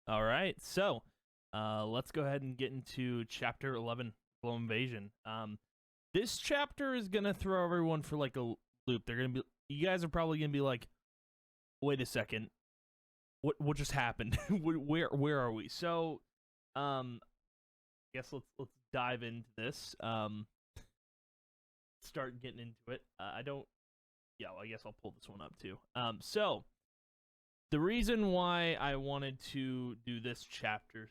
All right, so let's go ahead and get into chapter 11, Glow Invasion. This chapter is gonna throw everyone for like a loop. They're gonna be, you guys are probably gonna be like, wait a second, what just happened? where are we? So, I guess let's dive into this. Start getting into it. I don't. Yeah, well, I guess I'll pull this one up too. So the reason why I wanted to do this chapter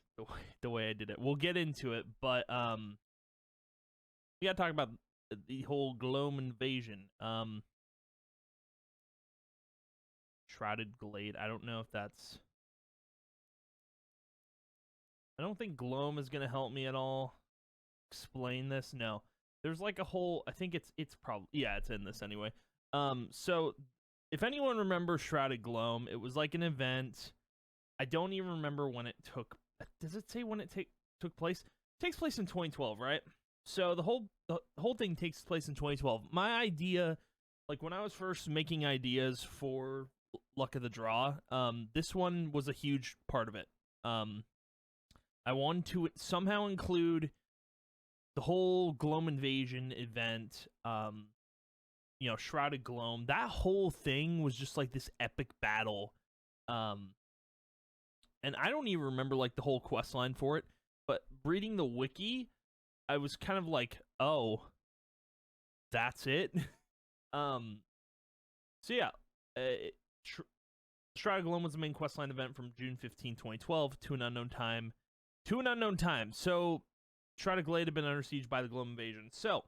the way I did it, we'll get into it, but we gotta talk about the whole Gloam invasion. Shrouded Glade. I don't know if that's. I don't think Gloam is gonna help me at all explain this. No, there's like a whole. I think it's probably, yeah, it's in this anyway. So if anyone remembers Shrouded Gloam, it was like an event. I don't even remember when it took. Does it say when it took place? It takes place in 2012, right? So the whole thing takes place in 2012. My idea, like when I was first making ideas for Luck of the Draw, this one was a huge part of it. I wanted to somehow include the whole Gloam invasion event. Shrouded Gloam. That whole thing was just like this epic battle. And I don't even remember like the whole quest line for it, but reading the wiki, I was kind of like, oh, that's it. So yeah, Shrouded Gloam was the main questline event from June 15, 2012 to an unknown time. So Shrouded Glade had been under siege by the Gloam invasion. So,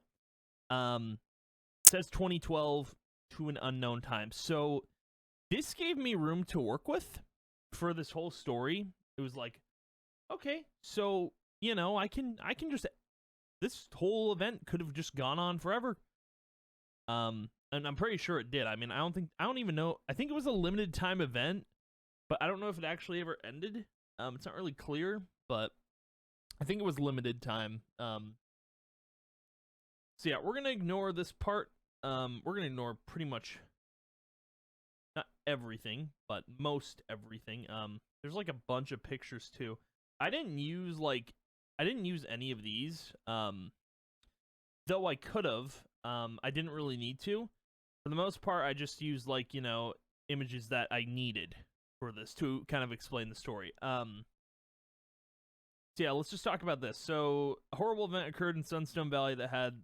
it says 2012 to an unknown time. So this gave me room to work with for this whole story. It was like, okay, so I can just, this whole event could have just gone on forever. And I'm pretty sure it did. I mean, I don't even know. I think it was a limited time event, but I don't know if it actually ever ended. It's not really clear, but I think it was limited time. So yeah, we're gonna ignore this part. We're gonna ignore pretty much not everything, but most everything. There's like a bunch of pictures too. I didn't use any of these. Though I could have. I didn't really need to. For the most part, I just used images that I needed for this to kind of explain the story. So yeah, let's just talk about this. So a horrible event occurred in Sunstone Valley that had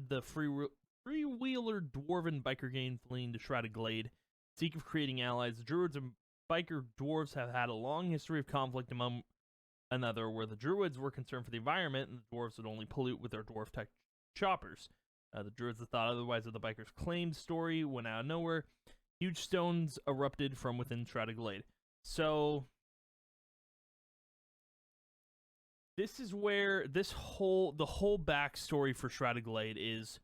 the freewheeler dwarven biker gang fleeing to Shrouded Glade, seek of creating allies. The druids and biker dwarves have had a long history of conflict among another, where the druids were concerned for the environment and the dwarves would only pollute with their dwarf tech choppers. The druids had thought otherwise of the bikers' claimed story went out of nowhere. Huge stones erupted from within Shrouded Glade. So this is where the whole backstory for Shrouded Glade is: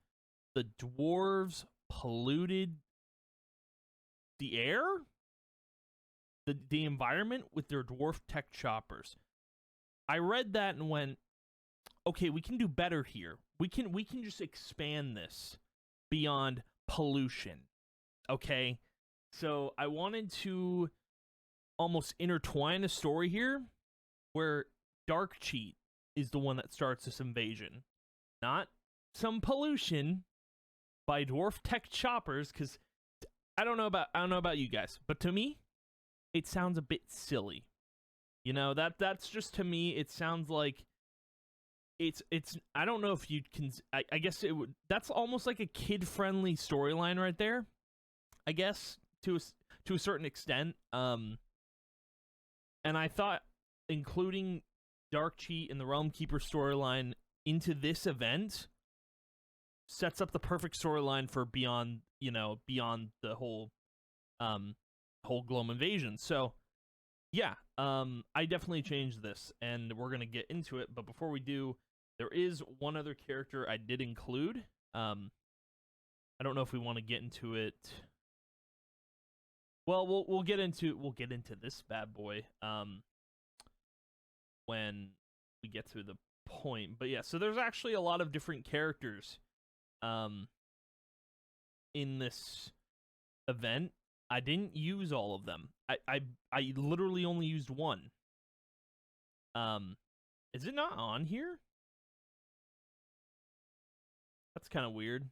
the dwarves polluted the air, the environment with their dwarf tech choppers. I read that and went, okay, we can do better here. We can just expand this beyond pollution. Okay? So I wanted to almost intertwine a story here where Dark Cheat is the one that starts this invasion. Not some pollution by dwarf tech choppers, because I don't know about you guys, but to me, it sounds a bit silly. That's just, to me, it sounds like it's I don't know if you can, I guess it would, that's almost like a kid-friendly storyline right there, I guess, to a certain extent. And I thought including Dark Cheat and the Realm Keeper storyline into this event sets up the perfect storyline for beyond the whole Gloam invasion. So yeah, I definitely changed this, and we're gonna get into it. But before we do, there is one other character I did include. I don't know if we want to get into it. Well, we'll get into this bad boy when we get to the point. But yeah, so there's actually a lot of different characters in this event. I didn't use all of them. I literally only used one. Is it not on here? That's kind of weird.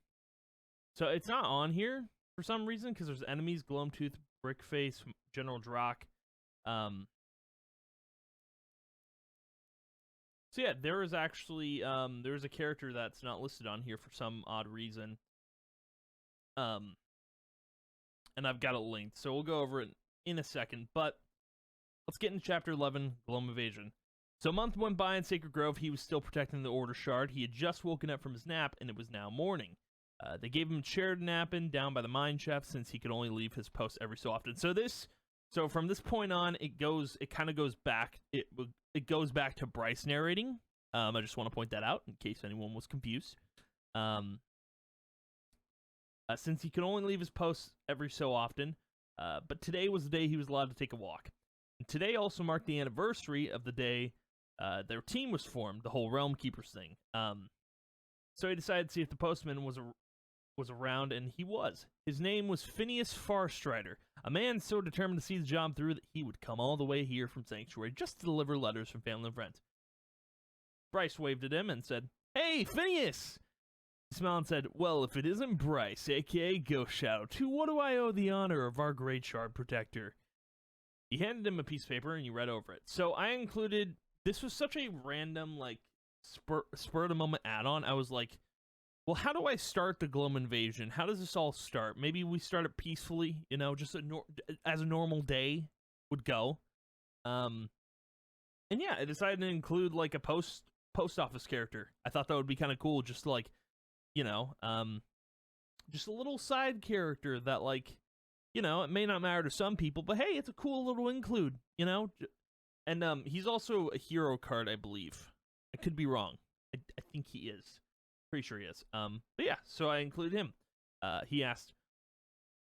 So it's not on here for some reason, because there's enemies, Gloamtooth, Brickface, General Drak. So yeah, there is actually there is a character that's not listed on here for some odd reason. And I've got it linked, so we'll go over it in a second. But let's get into Chapter 11, Gloam Invasion. So a month went by in Sacred Grove. He was still protecting the Order Shard. He had just woken up from his nap, and it was now morning. They gave him a chair to nap in down by the mine shaft, since he could only leave his post every so often. So from this point on, it kind of goes back. It goes back to Bryce narrating. I just want to point that out in case anyone was confused. Since he could only leave his post every so often, but today was the day he was allowed to take a walk. And today also marked the anniversary of the day their team was formed, the whole Realm Keepers thing. So he decided to see if the postman was around, and he was. His name was Phineas Farstrider, a man so determined to see the job through that he would come all the way here from Sanctuary just to deliver letters from family and friends. Bryce waved at him and said, "Hey, Phineas!" He smiled and said, "Well, if it isn't Bryce, a.k.a. Ghost Shadow, to what do I owe the honor of our great shard protector?" He handed him a piece of paper, and he read over it. So I included... This was such a random, like, spur-of-the-moment add-on. I was like, well, how do I start the Gloam Invasion? How does this all start? Maybe we start it peacefully, you know, just as a normal day would go. And yeah, I decided to include, like, a post office character. I thought that would be kind of cool, just to, like, you know, just a little side character that, like, you know, it may not matter to some people, but hey, it's a cool little include, you know? And he's also a hero card, I believe. I could be wrong. I think he is. Pretty sure he is. But yeah, so I included him. He asked,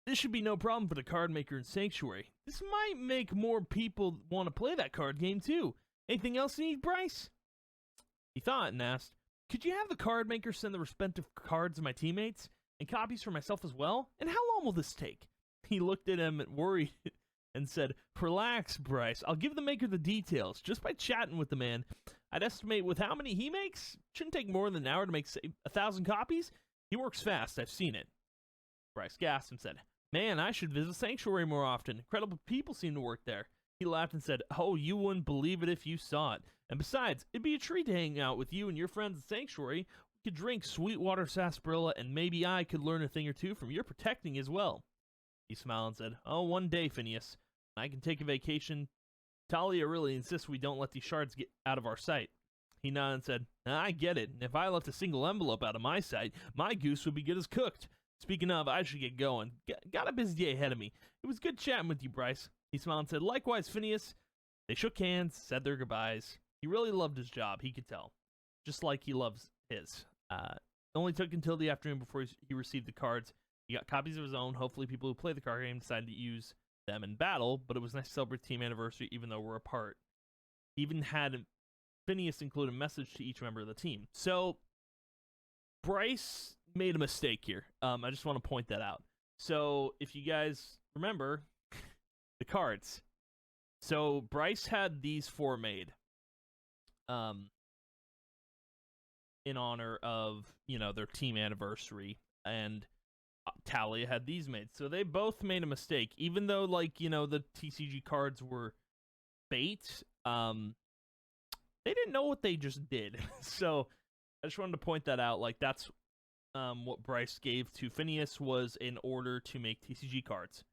"This should be no problem for the card maker in Sanctuary. This might make more people want to play that card game too. Anything else you need, Bryce?" He thought and asked, "Could you have the card maker send the respective cards of my teammates and copies for myself as well? And how long will this take?" He looked at him worried and said, "Relax, Bryce. I'll give the maker the details. Just by chatting with the man, I'd estimate with how many he makes, shouldn't take more than an hour to make, say, 1,000 copies. He works fast. I've seen it." Bryce gasped and said, "Man, I should visit Sanctuary more often. Incredible people seem to work there." He laughed and said, "Oh, you wouldn't believe it if you saw it. And besides, it'd be a treat to hang out with you and your friends at Sanctuary. We could drink Sweetwater sarsaparilla, and maybe I could learn a thing or two from your protecting as well." He smiled and said, "Oh, one day, Phineas. I can take a vacation. Talia really insists we don't let these shards get out of our sight." He nodded and said, "I get it. If I left a single envelope out of my sight, my goose would be good as cooked. Speaking of, I should get going. Got a busy day ahead of me. It was good chatting with you, Bryce." He smiled and said, "Likewise, Phineas." They shook hands, said their goodbyes. He really loved his job, he could tell. Just like he loves his. It only took until the afternoon before he received the cards. He got copies of his own. Hopefully people who play the card game decided to use them in battle, but it was nice to celebrate team anniversary even though we're apart. He even had Phineas include a message to each member of the team. So Bryce made a mistake here. I just want to point that out. So if you guys remember the cards, so Bryce had these four made in honor of, you know, their team anniversary, and Talia had these made. So they both made a mistake, even though, like, you know, the TCG cards were bait. They didn't know what they just did. So I just wanted to point that out. Like, that's what Bryce gave to Phineas was in order to make TCG cards.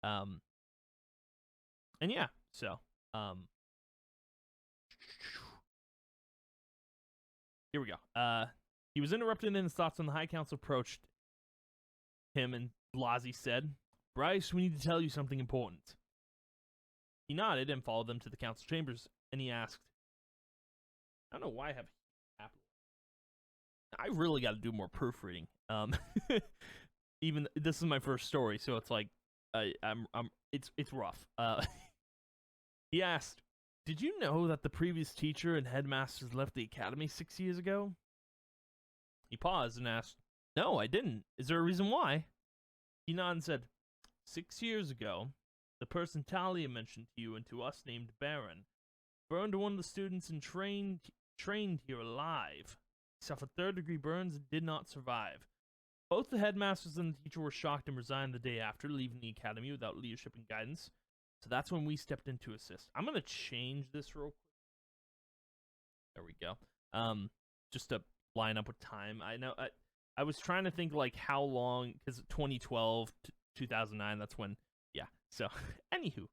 And yeah, so here we go. He was interrupted in his thoughts when the High Council approached him, and Blasi said, "Bryce, we need to tell you something important." He nodded and followed them to the council chambers, and he asked, I don't know why I have Apple. I really got to do more proofreading. Even this is my first story, so it's like it's rough. He asked, "Did you know that the previous teacher and headmasters left the academy 6 years ago?" He paused and asked, "No, I didn't. Is there a reason why?" He nodded and said, 6 years ago, the person Talia mentioned to you and to us named Baron burned one of the students and trained here alive. He suffered third-degree burns and did not survive. Both the headmasters and the teacher were shocked and resigned the day after, leaving the academy without leadership and guidance. So that's when we stepped in to assist. I'm going to change this real quick. There we go. Just to line up with time. I know I was trying to think like how long, because 2012 to 2009, that's when, yeah. So, anywho.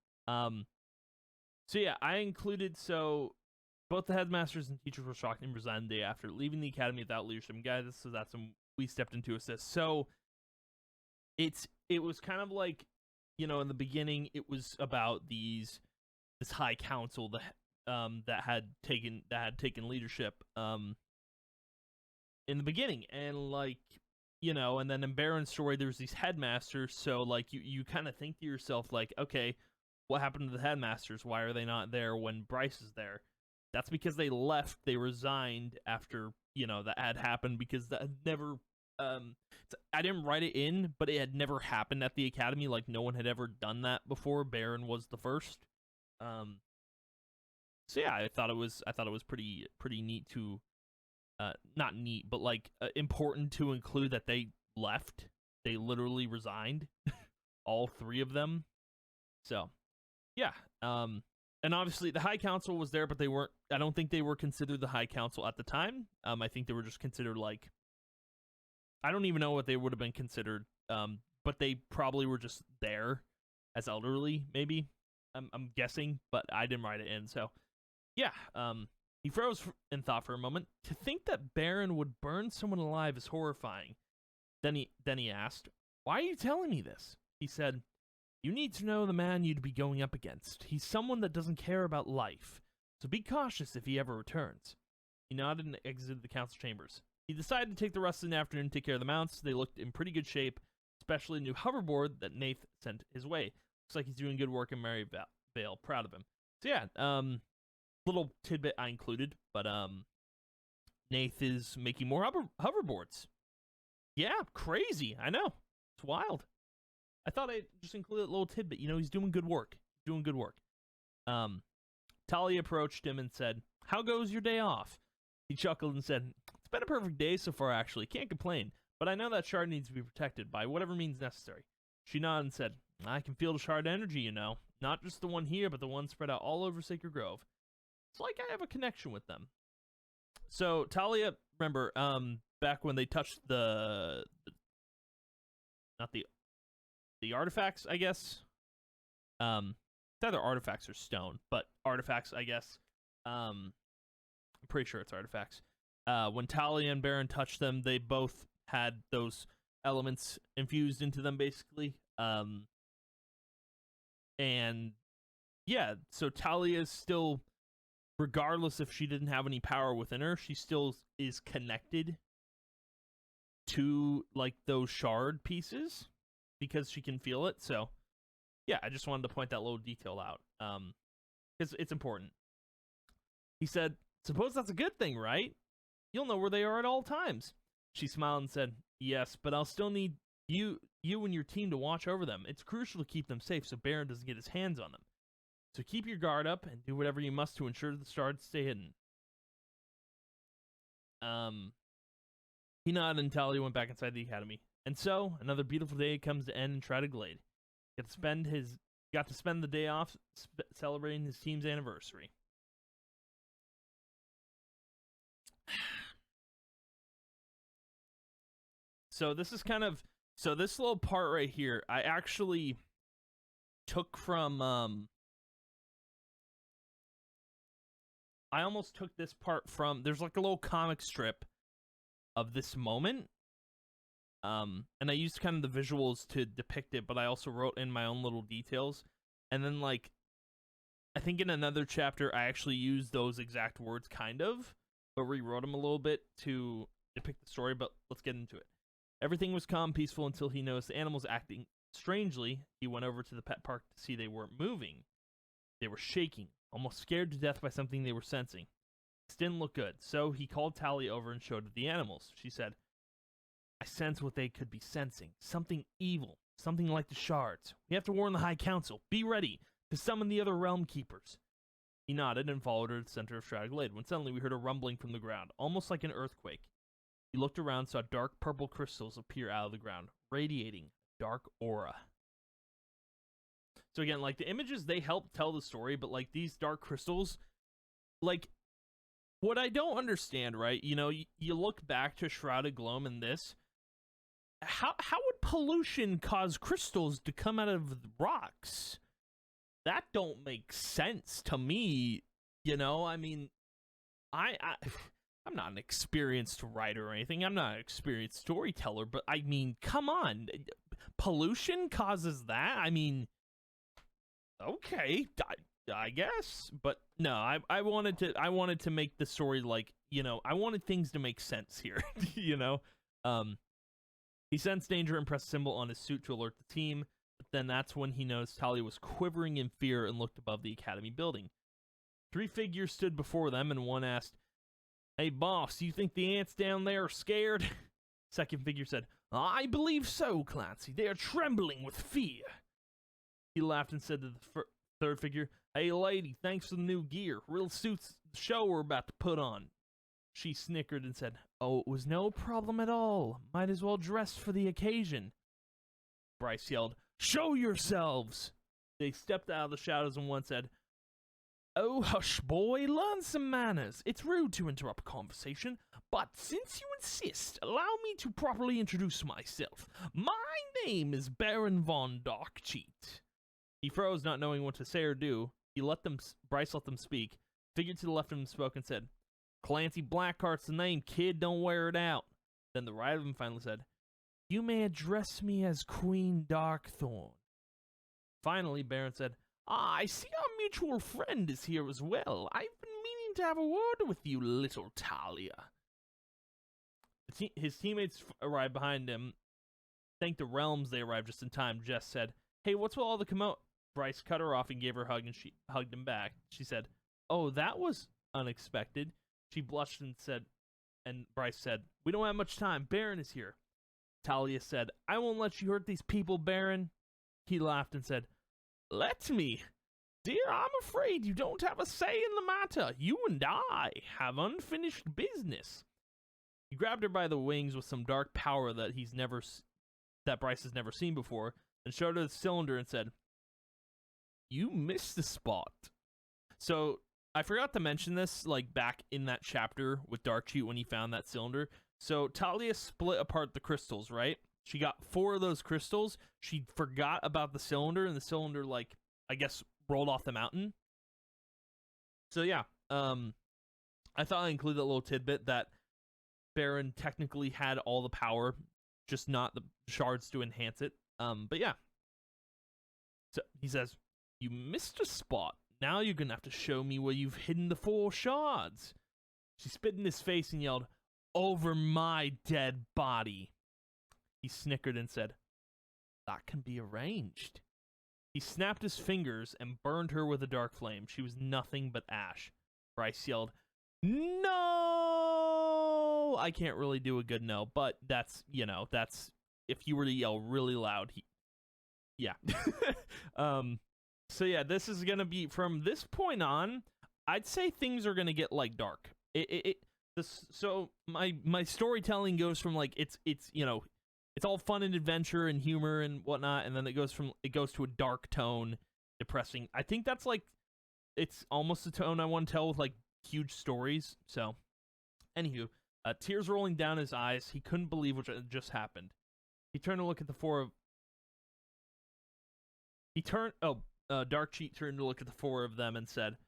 So yeah, I included, so both the headmasters and teachers were shocked and resigned the day after, leaving the academy without leadership and guidance, so that's when we stepped in to assist. So, it was kind of like, you know, in the beginning, it was about this high council that had taken leadership in the beginning, and like, you know, and then in Baron's story there's these headmasters, so like you kind of think to yourself like, okay, what happened to the headmasters? Why are they not there when Bryce is there? That's because they left, they resigned after, you know, that had happened, because that had never I didn't write it in, but it had never happened at the academy. Like, no one had ever done that before. Baron was the first. So yeah, I thought it was pretty neat to not neat, but like important to include that they left. They literally resigned, all three of them. So yeah, and obviously the High Council was there, but they weren't. I don't think they were considered the High Council at the time. I think they were just considered like, I don't even know what they would have been considered. But they probably were just there as elderly, maybe. I'm guessing, but I didn't write it in. So yeah, he froze in thought for a moment. To think that Baron would burn someone alive is horrifying. Then he asked, "Why are you telling me this?" He said, "You need to know the man you'd be going up against. He's someone that doesn't care about life, so be cautious if he ever returns." He nodded and exited the council chambers. He decided to take the rest of the afternoon and take care of the mounts. They looked in pretty good shape, especially a new hoverboard that Nath sent his way. Looks like he's doing good work in Maryvale. Proud of him. So yeah, little tidbit I included, but Nath is making more hoverboards. Yeah, crazy. I know. It's wild. I thought I'd just include a little tidbit. You know, he's doing good work. Talia approached him and said, "How goes your day off?" He chuckled and said, "It's been a perfect day so far, actually. Can't complain. But I know that shard needs to be protected by whatever means necessary." She nodded and said, "I can feel the shard energy, you know. Not just the one here, but the one spread out all over Sacred Grove. It's like I have a connection with them." So Talia, remember, back when they touched not the artifacts, I guess. It's either artifacts or stone, but artifacts, I guess. I'm pretty sure it's artifacts. When Talia and Baron touched them, they both had those elements infused into them, basically. And yeah, so Talia is still, regardless if she didn't have any power within her, she still is connected to like those shard pieces because she can feel it. So yeah, I just wanted to point that little detail out, because it's important. He said, "Suppose that's a good thing, right? You'll know where they are at all times." She smiled and said, "Yes, but I'll still need you and your team to watch over them. It's crucial to keep them safe so Baron doesn't get his hands on them. So keep your guard up and do whatever you must to ensure the shards stay hidden." He nodded and Talia went back inside the academy. And so, another beautiful day comes to end in Shrouded Glade. Got to spend the day off celebrating his team's anniversary. So this is this little part right here, I actually took from, I almost took this part from, there's like a little comic strip of this moment. And I used kind of the visuals to depict it, but I also wrote in my own little details. And then like, I think in another chapter, I actually used those exact words kind of, but rewrote them a little bit to depict the story, but let's get into it. Everything was calm, peaceful until he noticed the animals acting strangely. He went over to the pet park to see they weren't moving. They were shaking, almost scared to death by something they were sensing. This didn't look good, so he called Talia over and showed her the animals. She said, "I sense what they could be sensing. Something evil, something like the shards. We have to warn the High Council. Be ready to summon the other Realm Keepers. He nodded and followed her to the center of Shrouded Glade, when suddenly we heard a rumbling from the ground, almost like an earthquake. He looked around, saw dark purple crystals appear out of the ground, radiating dark aura. So again, like, the images, they help tell the story, but, like, these dark crystals, like, what I don't understand, right? You know, you look back to Shrouded Gloam in this, how would pollution cause crystals to come out of rocks? That don't make sense to me, you know? I mean, I'm not an experienced writer or anything. I'm not an experienced storyteller, but I mean, come on. Pollution causes that? I mean, okay, I guess. But no, I wanted to make the story, like, you know, I wanted things to make sense here, you know? He sensed danger and pressed a symbol on his suit to alert the team. But then that's when he noticed Talia was quivering in fear and looked above the academy building. 3 figures stood before them, and one asked, "Hey, boss, you think the ants down there are scared?" Second figure said, "I believe so, Clancy. They are trembling with fear." He laughed and said to the third figure, "Hey, lady, thanks for the new gear. Real suits the show we're about to put on." She snickered and said, "Oh, it was no problem at all. Might as well dress for the occasion." Bryce yelled, "Show yourselves!" They stepped out of the shadows and one said, "Oh, hush, boy, learn some manners. It's rude to interrupt a conversation, but since you insist, allow me to properly introduce myself. My name is Baron von Darkcheat." He froze, not knowing what to say or do. Bryce let them speak. Figure to the left of him spoke and said, "Clancy Blackheart's the name, kid, don't wear it out." Then the right of him finally said, "You may address me as Queen Darkthorn." Finally, Baron said, "I see our mutual friend is here as well. I've been meaning to have a word with you, little Talia." His teammates arrived behind him. Thank the realms they arrived just in time. Jess said, "Hey, what's with all the commotion?" Bryce cut her off and gave her a hug, and she hugged him back. She said, "Oh, that was unexpected." She blushed and said, and Bryce said, "We don't have much time. Baron is here." Talia said, "I won't let you hurt these people, Baron." He laughed and said, "Let me. Dear, I'm afraid you don't have a say in the matter. You and I have unfinished business." He grabbed her by the wings with some dark power that Bryce has never seen before, and showed her the cylinder and said, "You missed the spot." So, I forgot to mention this, like, back in that chapter with Darkcheat when he found that cylinder. So, Talia split apart the crystals, right? She got 4 of those crystals. She forgot about the cylinder, and the cylinder, like, I guess, rolled off the mountain. So, yeah. I thought I'd include that little tidbit that Baron technically had all the power, just not the shards to enhance it. But, yeah. So, he says, "You missed a spot. Now you're gonna have to show me where you've hidden the 4 shards." She spit in his face and yelled, "Over my dead body." He snickered and said, "That can be arranged." He snapped his fingers and burned her with a dark flame. She was nothing but ash. Bryce yelled, "No!" I can't really do a good no, but that's, you know, that's, if you were to yell really loud, yeah. So yeah, this is gonna be, from this point on, I'd say things are gonna get, like, dark. So my storytelling goes from, like, it's you know, it's all fun and adventure and humor and whatnot, and then it goes to a dark tone, depressing. I think that's, like, it's almost the tone I want to tell with, like, huge stories. So, anywho, tears rolling down his eyes, he couldn't believe what had just happened. He turned to look at the 4 of. Darkcheat turned to look at the 4 of them and said,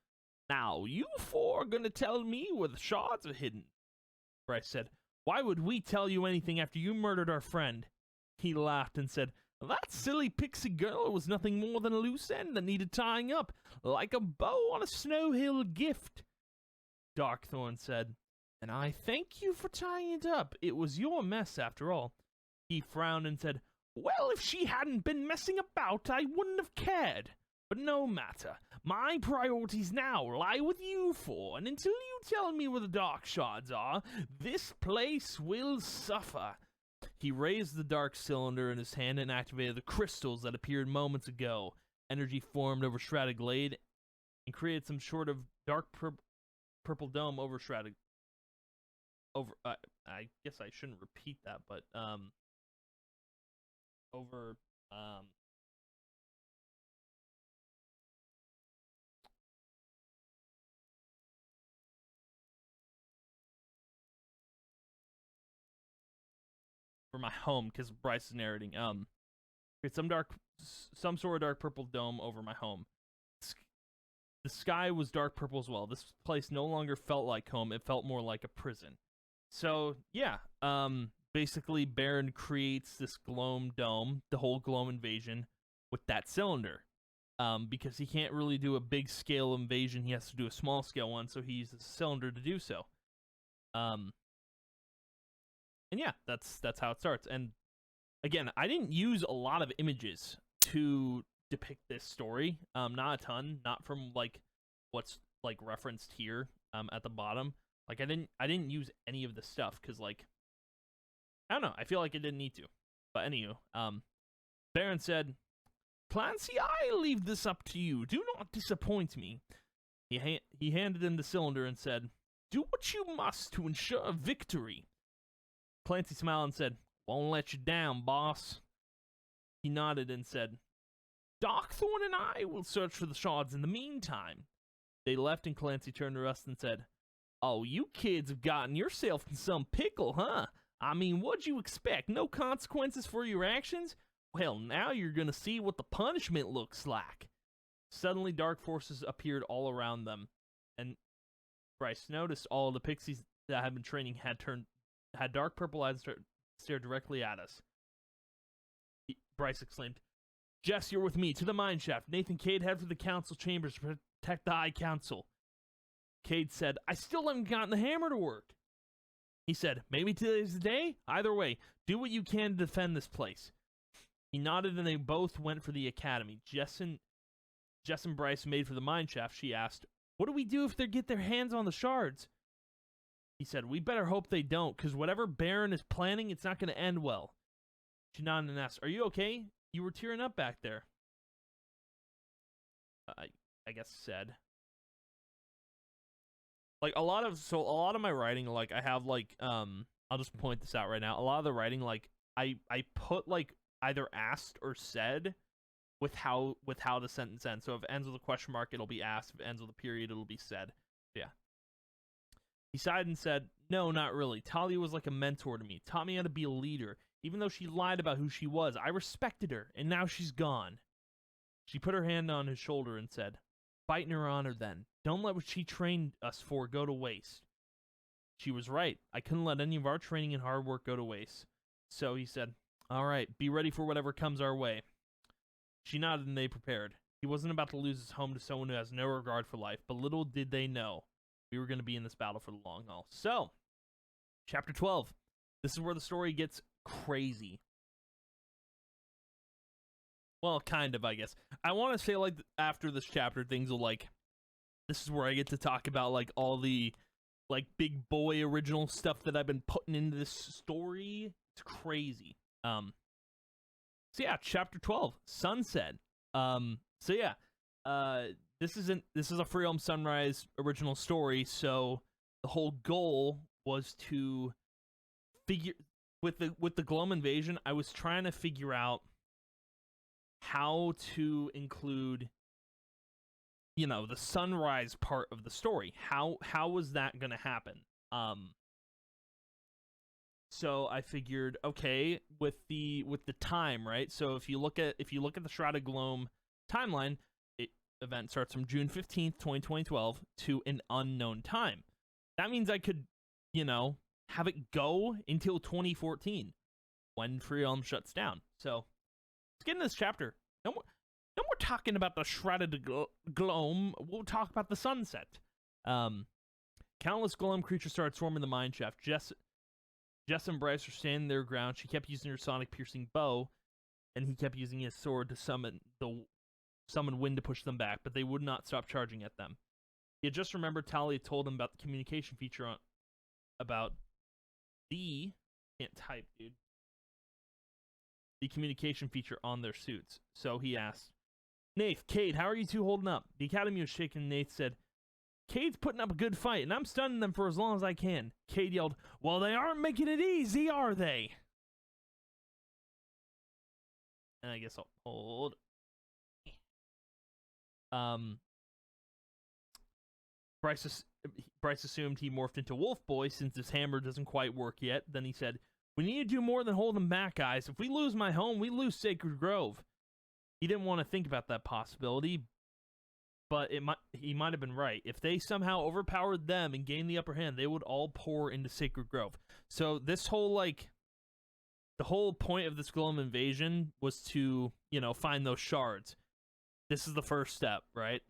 "Now, you 4 are gonna tell me where the shards are hidden." Bryce said, "Why would we tell you anything after you murdered our friend?" He laughed and said, "That silly pixie girl was nothing more than a loose end that needed tying up, like a bow on a Snow Hill gift." Darkthorn said, "And I thank you for tying it up. It was your mess after all." He frowned and said, "Well, if she hadn't been messing about, I wouldn't have cared. But no matter. My priorities now lie with you 4, and until you tell me where the dark shards are, this place will suffer." He raised the dark cylinder in his hand and activated the crystals that appeared moments ago. Energy formed over Shrouded Glade and created some sort of dark purple dome over Shrouded. I guess I shouldn't repeat that, but over for my home, because Bryce is narrating. It's some sort of dark purple dome over my home. The sky was dark purple as well. This place no longer felt like home; it felt more like a prison. So yeah, basically Baron creates this Gloam dome, the whole Gloam invasion, with that cylinder. Because he can't really do a big scale invasion, he has to do a small scale one, so he uses a cylinder to do so. And yeah, that's how it starts. And again, I didn't use a lot of images to depict this story. Not a ton, not from like what's like referenced here at the bottom. Like I didn't use any of the stuff because like I don't know, I feel like I didn't need to. But anywho, Baron said, "Clancy, I leave this up to you. Do not disappoint me." He handed him the cylinder and said, "Do what you must to ensure victory." Clancy smiled and said, "Won't let you down, boss." He nodded and said, "Darkthorn and I will search for the shards in the meantime." They left and Clancy turned to Rust and said, "Oh, you kids have gotten yourself in some pickle, huh? I mean, what'd you expect? No consequences for your actions? Well, now you're gonna see what the punishment looks like." Suddenly, dark forces appeared all around them, and Bryce noticed all the pixies that had been training had dark purple eyes and stared directly at us. Bryce exclaimed, "Jess, you're with me. To the mine shaft. Nathan, Cade, head for the council chambers to protect the High Council." Cade said, "I still haven't gotten the hammer to work." He said, "Maybe today's the day? Either way, do what you can to defend this place." He nodded and they both went for the academy. Jess and Bryce made for the mine shaft. She asked, "What do we do if they get their hands on the shards?" He said, "We better hope they don't, because whatever Baron is planning, it's not going to end well." She nodded and asked, "Are you okay? You were tearing up back there." I guess said. Like a lot of my writing, like I have like I'll just point this out right now. A lot of the writing, like I put like either asked or said with how the sentence ends. So if it ends with a question mark, it'll be asked. If it ends with a period, it'll be said. Yeah. He sighed and said, "No, not really. Talia was like a mentor to me. Taught me how to be a leader. Even though she lied about who she was, I respected her, and now she's gone." She put her hand on his shoulder and said, "Fight in her honor then. Don't let what she trained us for go to waste." She was right. I couldn't let any of our training and hard work go to waste. So he said, "All right, be ready for whatever comes our way." She nodded and they prepared. He wasn't about to lose his home to someone who has no regard for life, but little did they know we were going to be in this battle for the long haul. So, chapter 12. This is where the story gets crazy. Well, kind of, I guess. I want to say, like, after this chapter, things will, like, this is where I get to talk about, like, all the, like, big boy original stuff that I've been putting into this story. It's crazy. So yeah, chapter 12, Sunset. So yeah, this is a Free Realm Sunrise original story, so the whole goal was to figure with the Gloam invasion, I was trying to figure out how to include, you know, the sunrise part of the story. How was that gonna happen? So I figured, okay, with the time, right? So if you look at the Shrouded Gloam timeline, event starts from June 15th, 2012 to an unknown time. That means I could, you know, have it go until 2014 when Free Realm shuts down. So let's get into this chapter. No more talking about the Shrouded Gloam. We'll talk about the sunset. Countless Gloam creatures started swarming the mine shaft. Jess and Bryce were standing their ground. She kept using her sonic piercing bow, and he kept using his sword to summon wind to push them back, but they would not stop charging at them. He had just remembered Talia told him about the communication feature can't type, dude. the communication feature on their suits. So he asked, Nath, Cade, how are you two holding up? The Academy was shaken. Nath said, Cade's putting up a good fight, and I'm stunning them for as long as I can. Cade yelled, well, they aren't making it easy, are they? And I guess I'll hold. Bryce assumed he morphed into Wolf Boy since his hammer doesn't quite work yet. Then he said, we need to do more than hold them back, guys. If we lose my home, we lose Sacred Grove. He didn't want to think about that possibility, but he might have been right. If they somehow overpowered them and gained the upper hand, they would all pour into Sacred Grove. So this whole, the whole point of this Golem invasion was to, find those shards. This is the first step, right?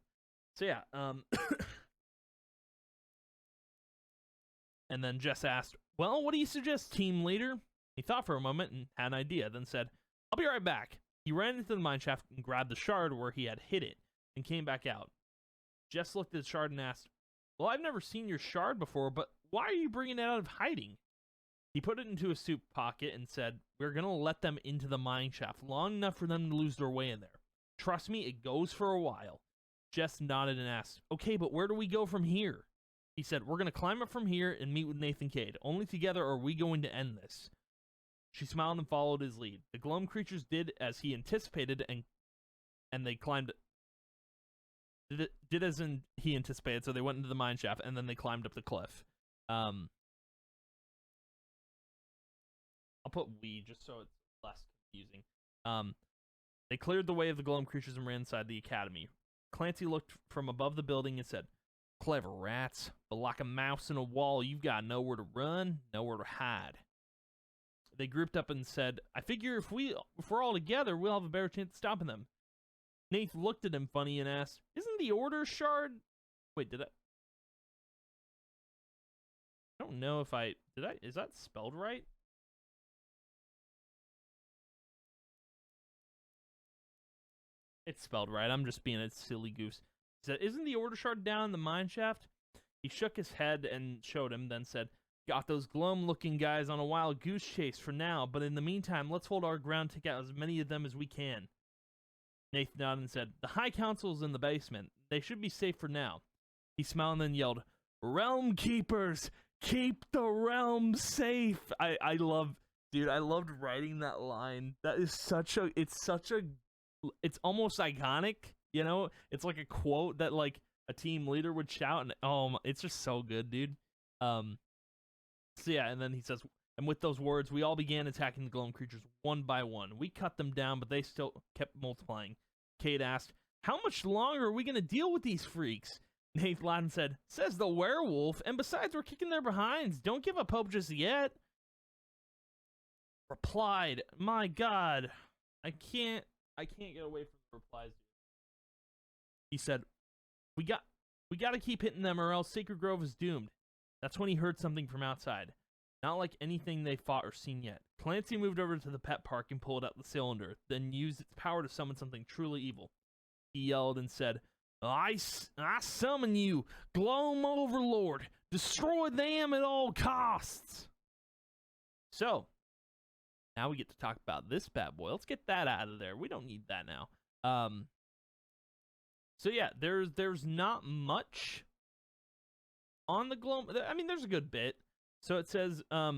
So yeah, and then Jess asked, well, what do you suggest, team leader? He thought for a moment and had an idea, then said, I'll be right back. He ran into the mineshaft and grabbed the shard where he had hid it, and came back out. Jess looked at the shard and asked, well, I've never seen your shard before, but why are you bringing it out of hiding? He put it into his suit pocket and said, we're going to let them into the mineshaft long enough for them to lose their way in there. Trust me, it goes for a while. Jess nodded and asked, okay, but where do we go from here? He said, we're going to climb up from here and meet with Nathan Cade. Only together are we going to end this. She smiled and followed his lead. The Golem creatures did as he anticipated, and they climbed. Did as he anticipated, so they went into the mineshaft, and then they climbed up the cliff. I'll put we just so it's less confusing. They cleared the way of the Golem creatures and ran inside the academy. Clancy looked from above the building and said, clever rats, but like a mouse in a wall, you've got nowhere to run, nowhere to hide. They grouped up and said, I figure if we're all together, we'll have a better chance of stopping them. Nath looked at him funny and asked, isn't the order shard? Wait, I don't know if is that spelled right? It's spelled right. I'm just being a silly goose. He said, isn't the order shard down in the mineshaft? He shook his head and showed him, then said, got those glum-looking guys on a wild goose chase for now, but in the meantime, let's hold our ground, take out as many of them as we can. Nathan nodded and said, the High Council's in the basement. They should be safe for now. He smiled and then yelled, Realm Keepers, keep the realm safe. I loved writing that line. That is it's almost iconic, It's like a quote that like a team leader would shout, and it's just so good, dude. So yeah, and then he says, and with those words, we all began attacking the Golem creatures one by one. We cut them down, but they still kept multiplying. Cade asked, how much longer are we going to deal with these freaks? Nathan Laden said, says the werewolf, and besides, we're kicking their behinds. Don't give up hope just yet. Replied, my God, I can't get away from the replies. He said, we got to keep hitting them or else Sacred Grove is doomed. That's when he heard something from outside. Not like anything they fought or seen yet. Clancy moved over to the pet park and pulled out the cylinder, then used its power to summon something truly evil. He yelled and said, I summon you, Gloam Overlord. Destroy them at all costs. So, now we get to talk about this bad boy. Let's get that out of there. We don't need that now. So yeah, there's not much on the Gloam. I mean, there's a good bit. So it says, I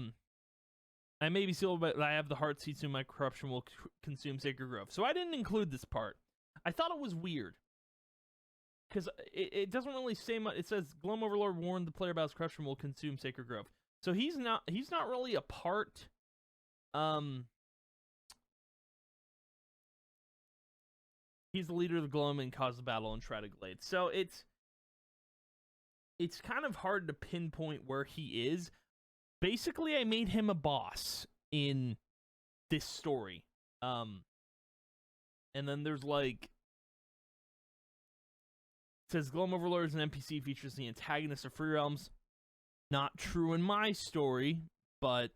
may be sealed, but I have the heart seed, soon my corruption will consume Sacred Grove. So I didn't include this part. I thought it was weird, because it doesn't really say much. It says, Gloam Overlord warned the player about his corruption will consume Sacred Grove. So he's not really a part. He's the leader of the Gloam and caused the battle in Shrouded Glade. So it's kind of hard to pinpoint where he is. Basically, I made him a boss in this story. And then there's like, it says Gloam Overlord is an NPC, features the antagonist of Free Realms. Not true in my story, but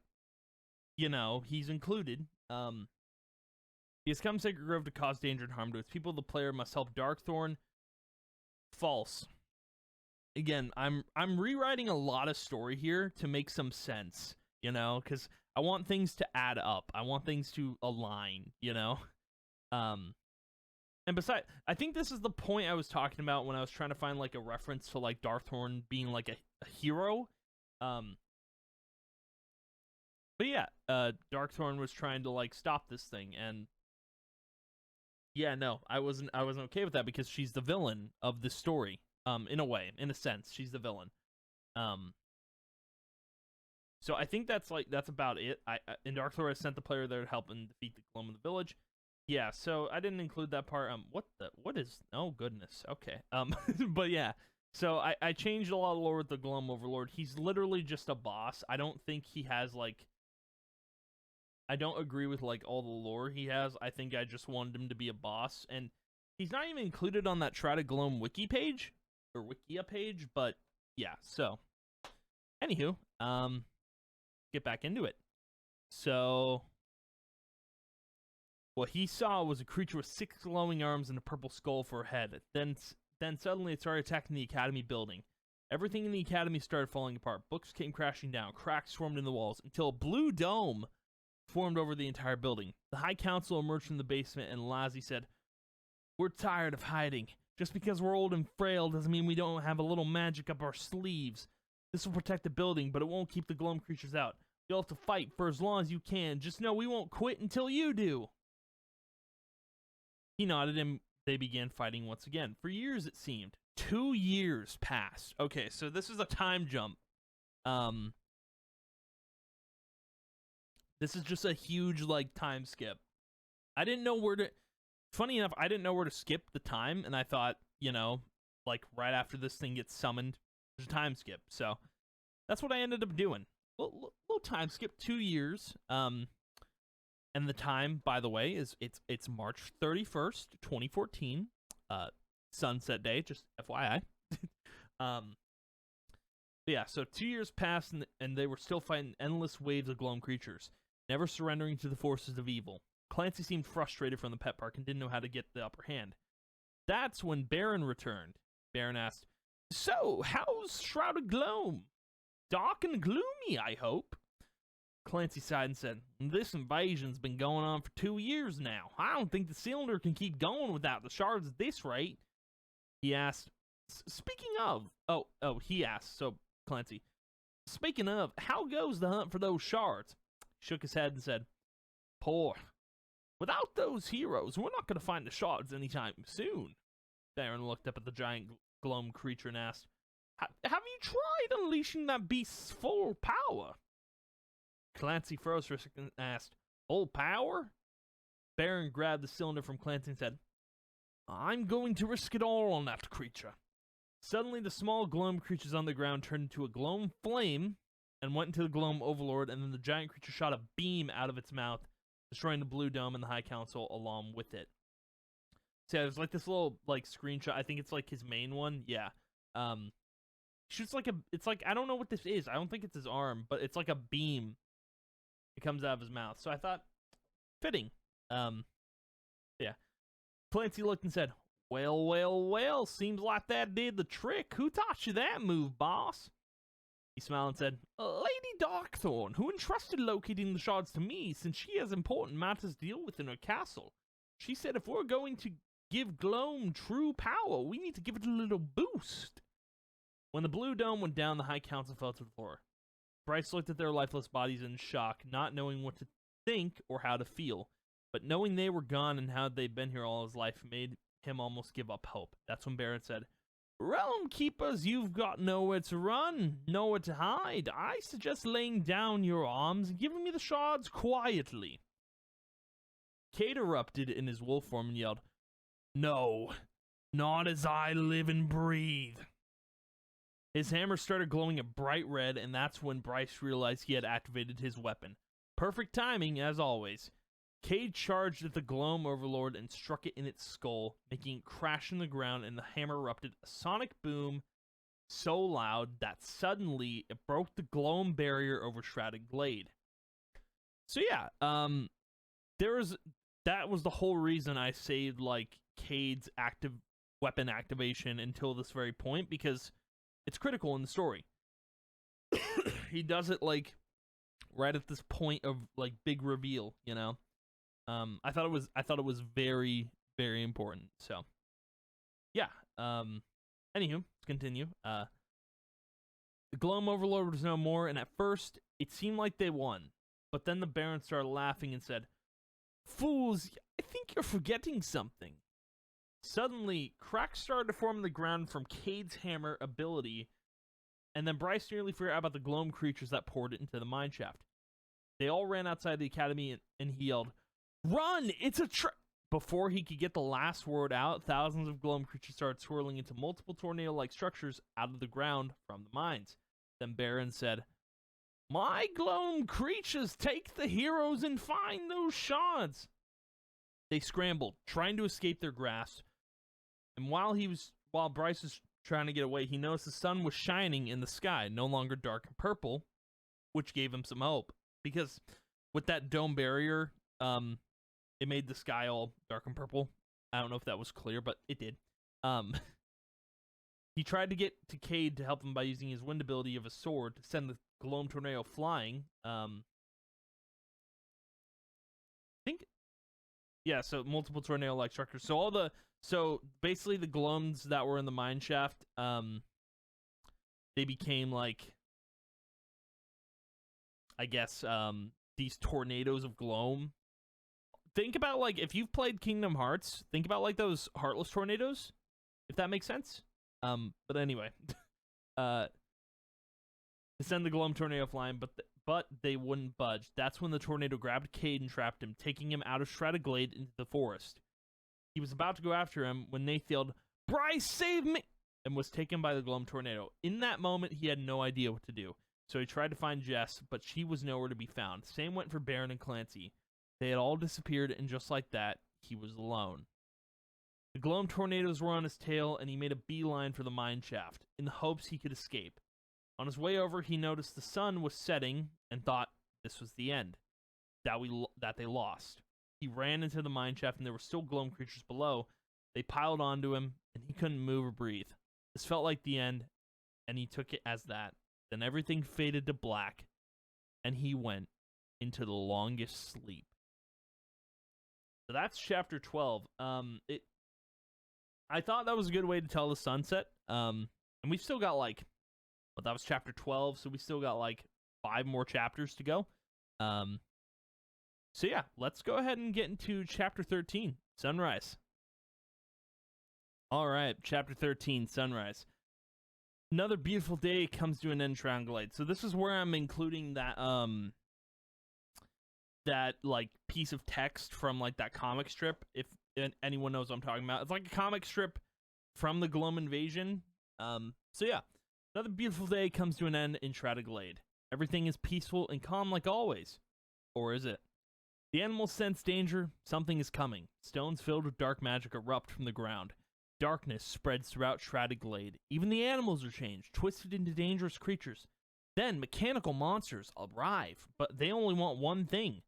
he's included. He has come to Sacred Grove to cause danger and harm to its people. The player must help Darkthorn. False. Again, I'm rewriting a lot of story here to make some sense, because I want things to add up. I want things to align, you know? And besides, I think this is the point I was talking about when I was trying to find, like, a reference to, like, Darthorn being, like, a hero. But yeah, Darkthorn was trying to, like, stop this thing, and yeah, no, I wasn't okay with that because she's the villain of the story. In a way, in a sense, she's the villain. So I think that's about it. In Darkthor, I sent the player there to help and defeat the Gloom of the village. Yeah, so I didn't include that part. What is? Oh goodness. Okay. But yeah. So I changed a lot of lore with the Gloom Overlord. He's literally just a boss. I don't think he has, like, I don't agree with, like, all the lore he has. I think I just wanted him to be a boss, and he's not even included on that Shrouded Gloom wiki page or Wikia page. But yeah. So, anywho, get back into it. So, what he saw was a creature with 6 glowing arms and a purple skull for a head. Then suddenly it started attacking the academy building. Everything in the academy started falling apart. Books came crashing down. Cracks formed in the walls until a blue dome formed over the entire building. The High Council emerged from the basement, and Lazi said, "We're tired of hiding. Just because we're old and frail doesn't mean we don't have a little magic up our sleeves. This will protect the building, but it won't keep the Gloam creatures out. You'll have to fight for as long as you can. Just know we won't quit until you do." He nodded, and they began fighting once again. For years, it seemed. 2 years passed. Okay, so this is a time jump. This is just a huge, like, time skip. I didn't know where to... Funny enough, I didn't know where to skip the time, and I thought, you know, like, right after this thing gets summoned, there's a time skip. So, that's what I ended up doing. Little time skip, 2 years. And the time, by the way, is it's March 31st, 2014. Sunset day, just FYI. Yeah, so 2 years passed, and they were still fighting endless waves of Gloam creatures, never surrendering to the forces of evil. Clancy seemed frustrated from the pet park and didn't know how to get the upper hand. That's when Baron returned. Baron asked, "So, how's Shrouded Gloam? Dark and gloomy, I hope?" Clancy sighed and said, "This invasion's been going on for 2 years now. I don't think the cylinder can keep going without the shards at this rate." He asked, "Speaking of..." He asked, so Clancy, "Speaking of, how goes the hunt for those shards?" He shook his head and said, "Poor. Without those heroes, we're not going to find the shards anytime soon." Baron looked up at the giant Gloam creature and asked, "Have you tried unleashing that beast's full power?" Clancy froze for a second and asked, "Full power?" Baron grabbed the cylinder from Clancy and said, "I'm going to risk it all on that creature." Suddenly, the small Gloam creatures on the ground turned into a Gloam flame and went into the Gloam Overlord, and then the giant creature shot a beam out of its mouth, destroying the Blue Dome and the High Council along with it. So yeah, there's like this little, like, screenshot. I think it's like his main one. Yeah. Shoots like it's like, I don't know what this is. I don't think it's his arm, but it's like a beam. It comes out of his mouth. So I thought, fitting. Yeah. Clancy looked and said, well, seems like that did the trick. Who taught you that move, boss?" He smiled and said, "Lady Darkthorn, who entrusted locating the shards to me since she has important matters to deal with in her castle. She said if we're going to give Gloam true power, we need to give it a little boost." When the Blue Dome went down, the High Council fell to the floor. Bryce looked at their lifeless bodies in shock, not knowing what to think or how to feel. But knowing they were gone and how they'd been here all his life made him almost give up hope. That's when Baron said, "Realm Keepers, you've got nowhere to run, nowhere to hide. I suggest laying down your arms and giving me the shards quietly." Cade erupted in his wolf form and yelled, "No, not as I live and breathe." His hammer started glowing a bright red, and that's when Bryce realized he had activated his weapon. Perfect timing, as always. Cade charged at the Gloam Overlord and struck it in its skull, making it crash in the ground, and the hammer erupted a sonic boom so loud that suddenly it broke the Gloam barrier over Shrouded Glade. So yeah, that was the whole reason I saved, like, Cade's active weapon activation until this very point, because it's critical in the story. He does it, like, right at this point of like big reveal, you know. I thought it was very, very important. So yeah. Anywho, let's continue. The Gloam Overlord was no more, and at first it seemed like they won. But then the Baron started laughing and said, "Fools, I think you're forgetting something." Suddenly, cracks started to form in the ground from Cade's hammer ability, and then Bryce nearly forgot about the Gloam creatures that poured it into the mineshaft. They all ran outside the academy, and he yelled, "Run! It's a trap!" Before he could get the last word out, thousands of Gloam creatures started swirling into multiple tornado-like structures out of the ground from the mines. Then Baron said, "My Gloam creatures, take the heroes and find those shards." They scrambled, trying to escape their grasp. And while Bryce was trying to get away, he noticed the sun was shining in the sky, no longer dark and purple, which gave him some hope. Because with that dome barrier, it made the sky all dark and purple. I don't know if that was clear, but it did. He tried to get to Cade to help him by using his wind ability of a sword to send the Gloam tornado flying. So multiple tornado-like structures. So basically the Gloams that were in the mine shaft, they became like, I guess, these tornadoes of Gloam. Think about, like, if you've played Kingdom Hearts, think about like those Heartless tornadoes, if that makes sense. But anyway, to send the Gloam tornado flying, but they wouldn't budge. That's when the tornado grabbed Cade and trapped him, taking him out of Strataglade into the forest. He was about to go after him when Nath yelled, "Bryce, save me!" and was taken by the Gloam tornado. In that moment, he had no idea what to do, so he tried to find Jess, but she was nowhere to be found. Same went for Baron and Clancy. They had all disappeared, and just like that, he was alone. The Gloam tornadoes were on his tail, and he made a beeline for the mine shaft, in the hopes he could escape. On his way over, he noticed the sun was setting, and thought this was the end, that they lost. He ran into the mine shaft, and there were still Gloam creatures below. They piled onto him, and he couldn't move or breathe. This felt like the end, and he took it as that. Then everything faded to black, and he went into the longest sleep. So that's chapter 12. I thought that was a good way to tell the sunset. And we've still got that was chapter 12, so we still got 5 more chapters to go. So yeah, let's go ahead and get into chapter 13, Sunrise. All right, chapter 13, Sunrise. Another beautiful day comes to an end, Strataglade. So this is where I'm including that piece of text from that comic strip, if anyone knows what I'm talking about. It's like a comic strip from the Gloam invasion. So yeah, another beautiful day comes to an end in Strataglade. Everything is peaceful and calm like always. Or is it? The animals sense danger. Something is coming. Stones filled with dark magic erupt from the ground. Darkness spreads throughout Strataglade. Even the animals are changed, twisted into dangerous creatures. Then mechanical monsters arrive, but they only want one thing: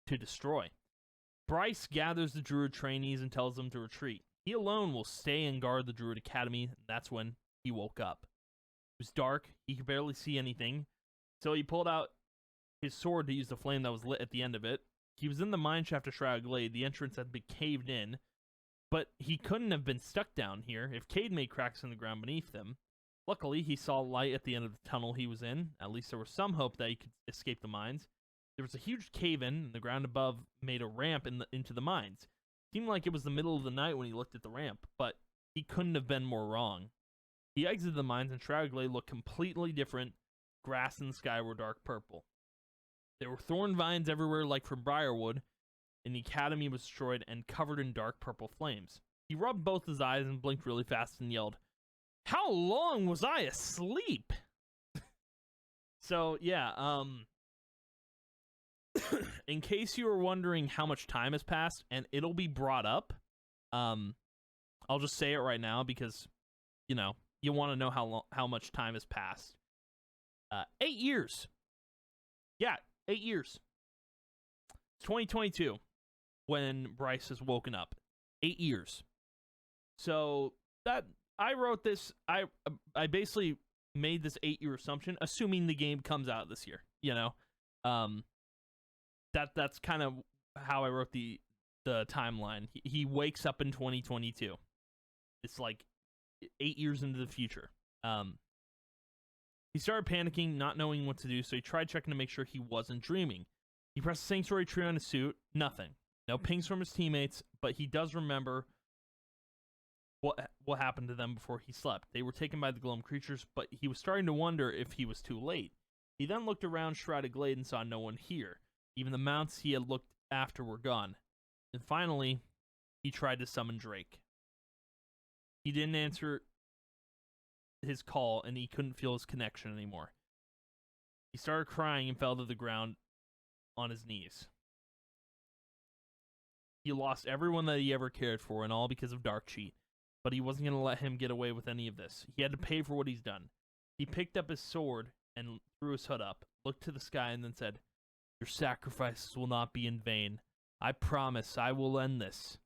to destroy. Bryce gathers the Druid trainees and tells them to retreat. He alone will stay and guard the Druid Academy, and that's when he woke up. It was dark, he could barely see anything, so he pulled out his sword to use the flame that was lit at the end of it. He was in the mineshaft of Strataglade. The entrance had been caved in, but he couldn't have been stuck down here if Cade made cracks in the ground beneath them. Luckily, he saw light at the end of the tunnel he was in. At least there was some hope that he could escape the mines. There was a huge cave-in, and the ground above made a ramp into the mines. It seemed like it was the middle of the night when he looked at the ramp, but he couldn't have been more wrong. He exited the mines, and Strataglade looked completely different. Grass and the sky were dark purple. There were thorn vines everywhere like from Briarwood, and the academy was destroyed and covered in dark purple flames. He rubbed both his eyes and blinked really fast and yelled, "How long was I asleep?" So, yeah, in case you were wondering how much time has passed, and it'll be brought up, I'll just say it right now because, you want to know how much time has passed. 8 years. Yeah, 8 years. It's 2022 when Bryce has woken up. 8 years. So that I wrote this. I basically made this 8-year assumption, assuming the game comes out this year. Um, that's kind of how I wrote the timeline. He wakes up in 2022. It's like 8 years into the future. He started panicking, not knowing what to do, so he tried checking to make sure he wasn't dreaming. He pressed the sanctuary tree on his suit. Nothing. No pings from his teammates, but he does remember what happened to them before he slept. They were taken by the Gloam creatures, but he was starting to wonder if he was too late. He then looked around Shrouded Glade and saw no one here. Even the mounts he had looked after were gone. And finally, he tried to summon Drake. He didn't answer his call, and he couldn't feel his connection anymore. He started crying and fell to the ground on his knees. He lost everyone that he ever cared for, and all because of Dark Cheat. But he wasn't going to let him get away with any of this. He had to pay for what he's done. He picked up his sword and threw his hood up, looked to the sky, and then said, "Your sacrifices will not be in vain. I promise I will end this."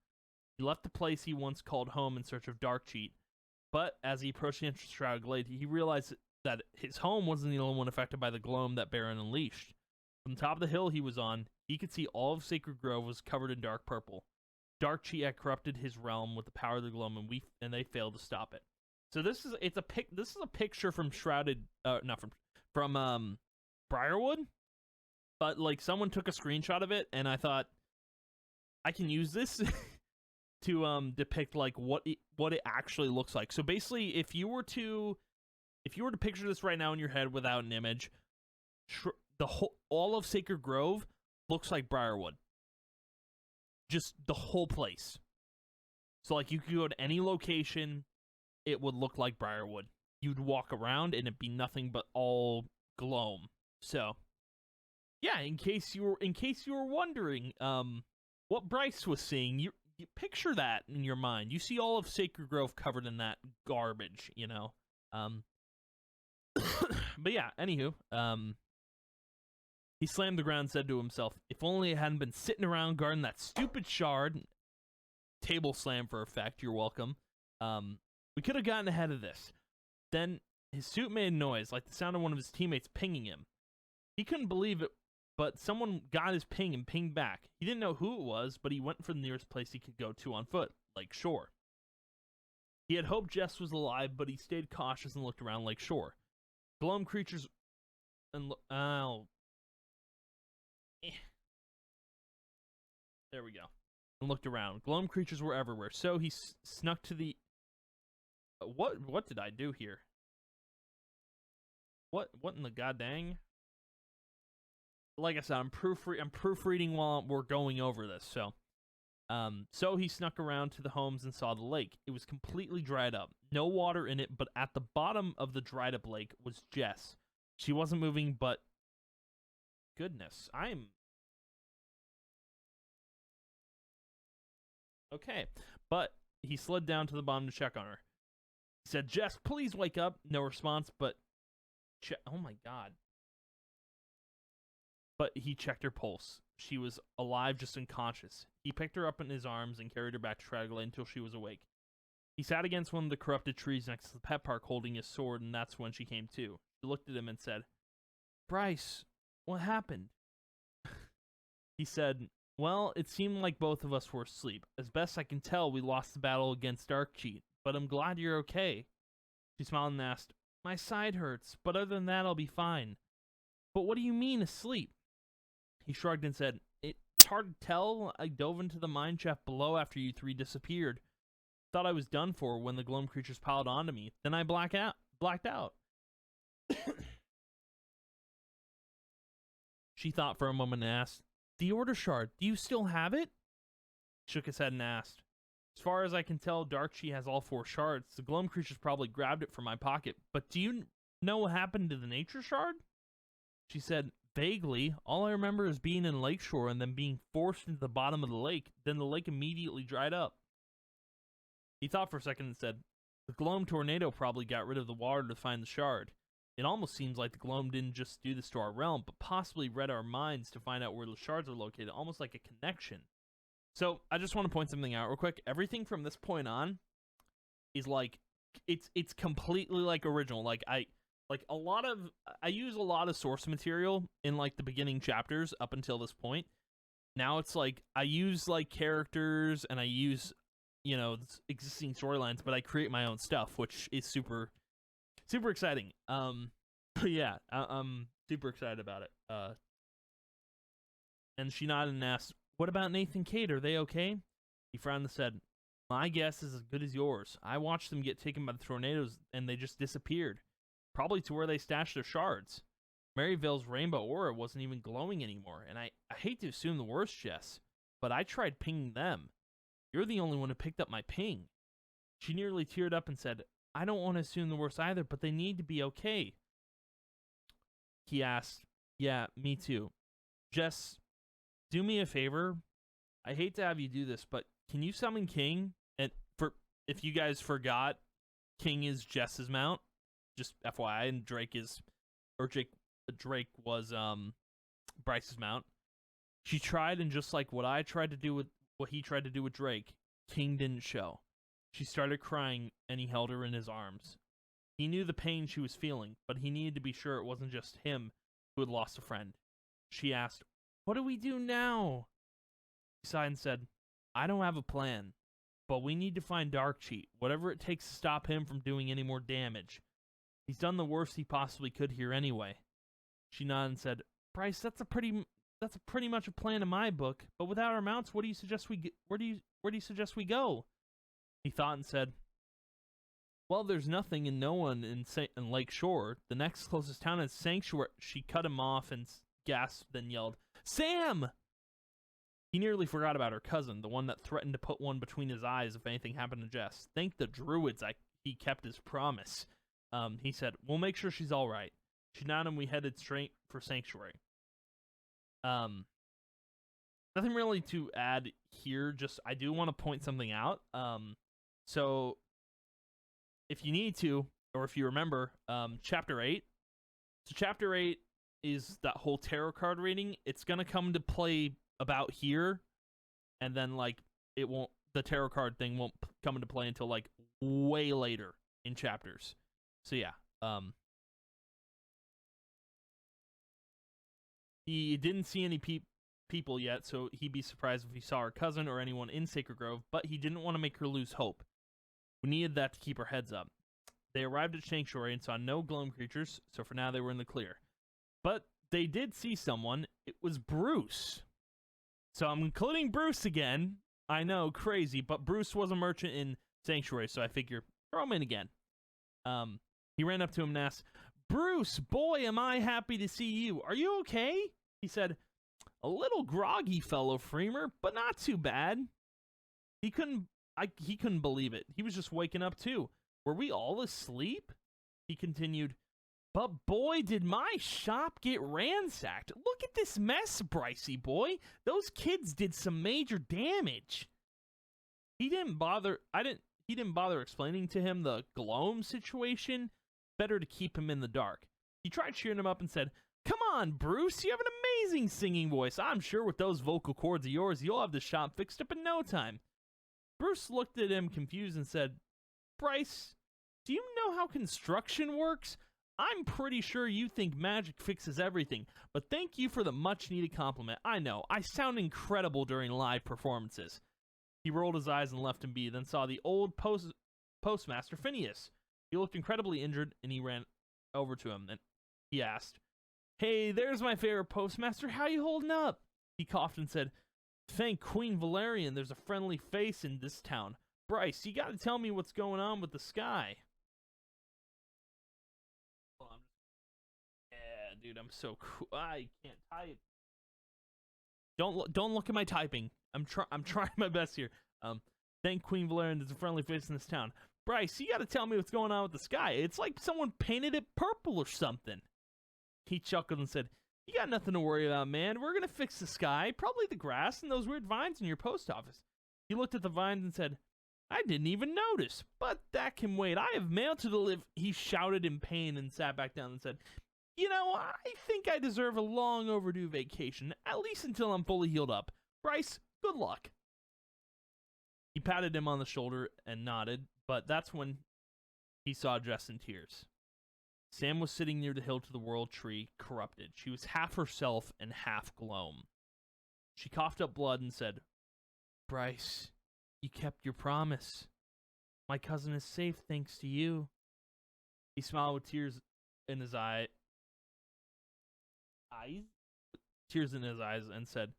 He left the place he once called home in search of Dark Cheat, but as he approached the entrance to Shrouded Glade, he realized that his home wasn't the only one affected by the gloam that Baron unleashed. From the top of the hill he was on, he could see all of Sacred Grove was covered in dark purple. Dark Cheat had corrupted his realm with the power of the gloam, and they failed to stop it. So this is a picture from Shrouded, not from Briarwood, but like someone took a screenshot of it, and I thought I can use this to depict like what it actually looks like. So basically, if you were to picture this right now in your head without an image, all of Sacred Grove looks like Briarwood. Just the whole place. So like you could go to any location, it would look like Briarwood. You'd walk around and it'd be nothing but all gloam. So yeah, in case you were wondering what Bryce was seeing, you picture that in your mind. You see all of Sacred Grove covered in that garbage, you know. But yeah, anywho, he slammed the ground and said to himself, "If only I hadn't been sitting around guarding that stupid shard." Table slam for effect, you're welcome. We could have gotten ahead of this. Then his suit made a noise, like the sound of one of his teammates pinging him. He couldn't believe it, but someone got his ping and pinged back. He didn't know who it was, but he went for the nearest place he could go to on foot, Lake Shore. He had hoped Jess was alive, but he stayed cautious and looked around Lake Shore. Gloam creatures and there we go. And looked around. Gloam creatures were everywhere, so he snuck to the... What did I do here? What in the goddamn? Like I said, I'm proofreading while we're going over this, so... So he snuck around to the homes and saw the lake. It was completely dried up. No water in it, but at the bottom of the dried up lake was Jess. She wasn't moving, but... Goodness, okay, but he slid down to the bottom to check on her. He said, "Jess, please wake up." No response, but... Oh my god. But he checked her pulse. She was alive, just unconscious. He picked her up in his arms and carried her back to Shrouded Glade until she was awake. He sat against one of the corrupted trees next to the pet park holding his sword, and that's when she came to. She looked at him and said, "Bryce, what happened?" He said, "Well, it seemed like both of us were asleep. As best I can tell, we lost the battle against Dark Cheat, but I'm glad you're okay." She smiled and asked, "My side hurts, but other than that, I'll be fine." "But what do you mean, asleep?" He shrugged and said, "It's hard to tell. I dove into the mine shaft below after you three disappeared. Thought I was done for when the gloam creatures piled onto me. Then I blacked out." She thought for a moment and asked, "The Order Shard, do you still have it?" He shook his head and asked, "As far as I can tell, Dark Cheat has all 4 shards. The gloam creatures probably grabbed it from my pocket. But do you know what happened to the Nature Shard?" She said, "Vaguely. All I remember is being in Lakeshore and then being forced into the bottom of the lake. Then the lake immediately dried up." He thought for a second and said, "The gloam tornado probably got rid of the water to find the shard. It almost seems like the gloam didn't just do this to our realm, but possibly read our minds to find out where the shards are located, almost like a connection." So I just want to point something out real quick. Everything from this point on is like it's completely like original. Like like a lot of I use a lot of source material in like the beginning chapters up until this point. Now it's like I use like characters and I use existing storylines, but I create my own stuff, which is super exciting. But yeah, I'm super excited about it. And she nodded and asked, "What about Nathan and Kate? Are they okay?" He frowned and said, "My guess is as good as yours. I watched them get taken by the tornadoes and they just disappeared. Probably to where they stashed their shards. Maryvale's rainbow aura wasn't even glowing anymore, and I hate to assume the worst, Jess, but I tried pinging them. You're the only one who picked up my ping." She nearly teared up and said, "I don't want to assume the worst either, but they need to be okay." He asked, "Yeah, me too. Jess, do me a favor. I hate to have you do this, but can you summon King?" And if you guys forgot, King is Jess's mount. Just FYI, and Drake was Bryce's mount. She tried, and just like what he tried to do with Drake, King didn't show. She started crying, and he held her in his arms. He knew the pain she was feeling, but he needed to be sure it wasn't just him who had lost a friend. She asked, "What do we do now?" He sighed and said, "I don't have a plan, but we need to find Darkcheat, whatever it takes to stop him from doing any more damage. He's done the worst he possibly could here anyway." She nodded and said, "Bryce, that's a pretty much a plan in my book, but without our mounts, where do you suggest we go?" He thought and said, "Well, there's nothing and no one in Lake Shore. The next closest town is Sanctuary." She cut him off and gasped, then yelled, "Sam!" He nearly forgot about her cousin, the one that threatened to put one between his eyes if anything happened to Jess. Thank the druids he kept his promise. He said, "We'll make sure she's all right." She nodded and we headed straight for Sanctuary. Nothing really to add here, just I do want to point something out. So if you need to, or if you remember, Chapter 8. So Chapter 8 is that whole tarot card reading. It's going to come to play about here, and then, like, the tarot card thing won't come into play until, like, way later in chapters. So, yeah. He didn't see any people yet, so he'd be surprised if he saw her cousin or anyone in Sacred Grove, but he didn't want to make her lose hope. We needed that to keep our heads up. They arrived at Sanctuary and saw no gloam creatures, so for now they were in the clear. But they did see someone. It was Bruce. So I'm including Bruce again. I know, crazy, but Bruce was a merchant in Sanctuary, so I figure throw him in again. He ran up to him and asked, "Bruce, boy, am I happy to see you. Are you okay?" He said, "A little groggy, fellow Freemer, but not too bad." He couldn't believe it. He was just waking up too. "Were we all asleep?" He continued, "But boy, did my shop get ransacked. Look at this mess, Brycey boy. Those kids did some major damage." He didn't bother explaining to him the gloam situation. Better to keep him in the dark. He tried cheering him up and said, "Come on, Bruce, you have an amazing singing voice. I'm sure with those vocal cords of yours, you'll have the shop fixed up in no time." Bruce looked at him confused and said, "Bryce, do you know how construction works? I'm pretty sure you think magic fixes everything, but thank you for the much-needed compliment. I know, I sound incredible during live performances." He rolled his eyes and left him be, then saw the old postmaster Phineas. He looked incredibly injured, and he ran over to him, and he asked, "Hey, there's my favorite postmaster. How you holding up?" He coughed and said, "Thank Queen Valerian, there's a friendly face in this town. Bryce, you gotta tell me what's going on with the sky." Yeah, dude, I'm so cool. I can't type. Don't look at my typing. I'm trying my best here. Thank Queen Valerian, there's a friendly face in this town. Bryce, you gotta tell me what's going on with the sky. It's like someone painted it purple or something. He chuckled and said, "You got nothing to worry about, man. We're gonna fix the sky, probably the grass and those weird vines in your post office." He looked at the vines and said, "I didn't even notice, but that can wait. I have mail to deliver." He shouted in pain and sat back down and said, "You know, I think I deserve a long overdue vacation, at least until I'm fully healed up. Bryce, good luck." He patted him on the shoulder and nodded, but that's when he saw Jess in tears. Sam was sitting near the hill to the world tree, corrupted. She was half herself and half Gloam. She coughed up blood and said, Bryce, you kept your promise. My cousin is safe thanks to you. He smiled with tears in his eyes, and said,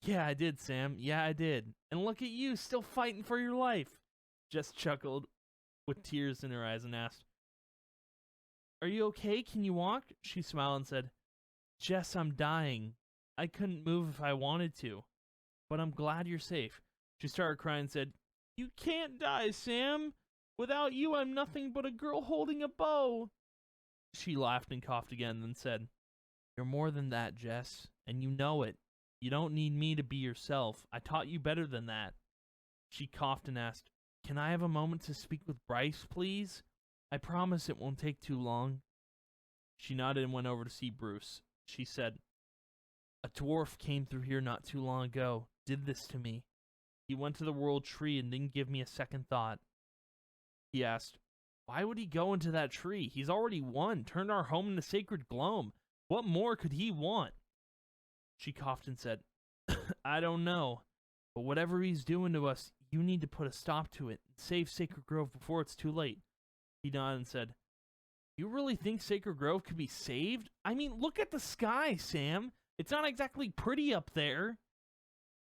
Yeah, I did, Sam. Yeah, I did. And look at you, still fighting for your life. Jess chuckled with tears in her eyes and asked, Are you okay? Can you walk? She smiled and said, Jess, I'm dying. I couldn't move if I wanted to, but I'm glad you're safe. She started crying and said, You can't die, Sam. Without you, I'm nothing but a girl holding a bow. She laughed and coughed again, then said, You're more than that, Jess, and you know it. You don't need me to be yourself. I taught you better than that. She coughed and asked, Can I have a moment to speak with Bryce, please? I promise it won't take too long. She nodded and went over to see Bruce. She said, A dwarf came through here not too long ago, did this to me. He went to the world tree and didn't give me a second thought. He asked, Why would he go into that tree? He's already won, turned our home into sacred Gloam. What more could he want? She coughed and said, I don't know, but whatever he's doing to us, you need to put a stop to it and save Sacred Grove before it's too late. He nodded and said, You really think Sacred Grove could be saved? I mean, look at the sky, Sam. It's not exactly pretty up there.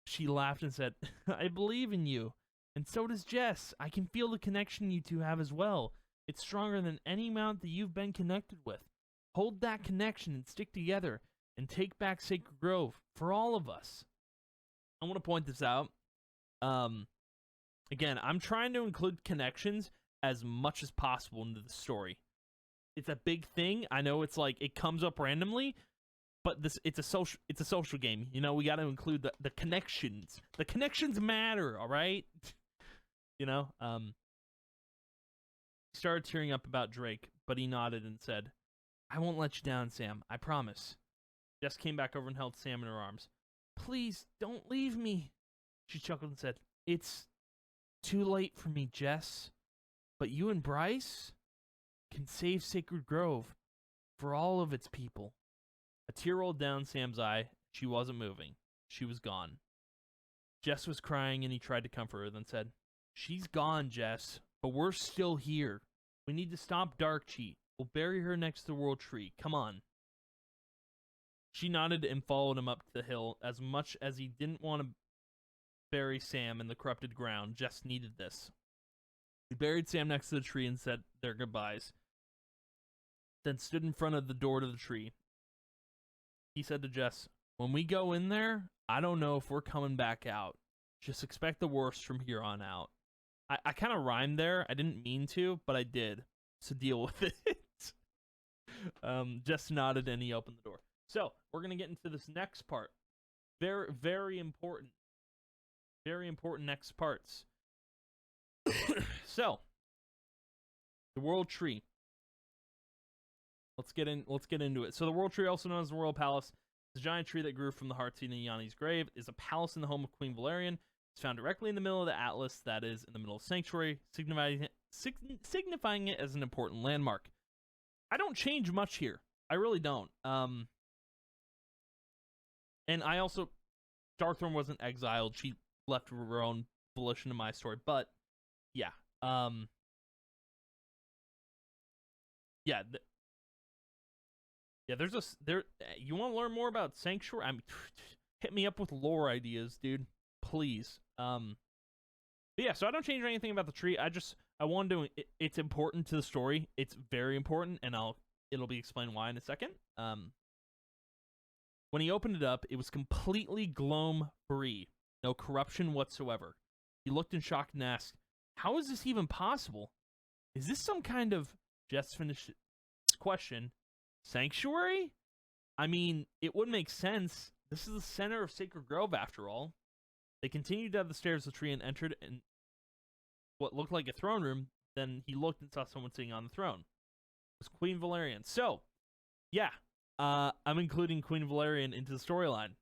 She laughed and said, I believe in you. And so does Jess. I can feel the connection you two have as well. It's stronger than any amount that you've been connected with. Hold that connection and stick together and take back Sacred Grove for all of us. I want to point this out. Again, I'm trying to include connections as much as possible into the story. It's a big thing. I know it's like it comes up randomly, but it's a social game. You know, we got to include the connections. The connections matter, all right? You know, he started tearing up about Drake, but he nodded and said, I won't let you down, Sam. I promise. Jess came back over and held Sam in her arms. Please, don't leave me. She chuckled and said, It's too late for me, Jess. But you and Bryce can save Sacred Grove for all of its people. A tear rolled down Sam's eye. She wasn't moving. She was gone. Jess was crying and he tried to comfort her, then said, She's gone, Jess, but we're still here. We need to stop Darkcheat. We'll bury her next to the world tree. Come on. She nodded and followed him up the hill. As much as he didn't want to bury Sam in the corrupted ground, Jess needed this. He buried Sam next to the tree and said their goodbyes, then stood in front of the door to the tree. He said to Jess, When we go in there, I don't know if we're coming back out. Just expect the worst from here on out. I kind of rhymed there. I didn't mean to, but I did. So deal with it. Jess nodded and he opened the door. So, we're going to get into this next part. Very, very important. Very important next parts. So, the World Tree. Let's get into it. So, the World Tree, also known as the Royal Palace, is a giant tree that grew from the Heartseed and Yanni's grave. It is a palace in the home of Queen Valerian. It's found directly in the middle of the Atlas, that is, in the middle of Sanctuary, signifying it as an important landmark. I don't change much here. I really don't. And I also, Darkthrone wasn't exiled. She left of her own volition in my story. But, yeah. Yeah. You want to learn more about Sanctuary? Hit me up with lore ideas, dude. Please. But yeah, so I don't change anything about the tree. I wanted to, it's important to the story. It's very important, and it'll be explained why in a second. When he opened it up, it was completely Gloam-free. No corruption whatsoever. He looked in shock and asked, How is this even possible? Is this some kind of, Jess finished his question, sanctuary? I mean, it would make sense. This is the center of Sacred Grove, after all. They continued down the stairs of the tree and entered in what looked like a throne room. Then he looked and saw someone sitting on the throne. It was Queen Valerian. So, yeah. I'm including Queen Valerian into the storyline.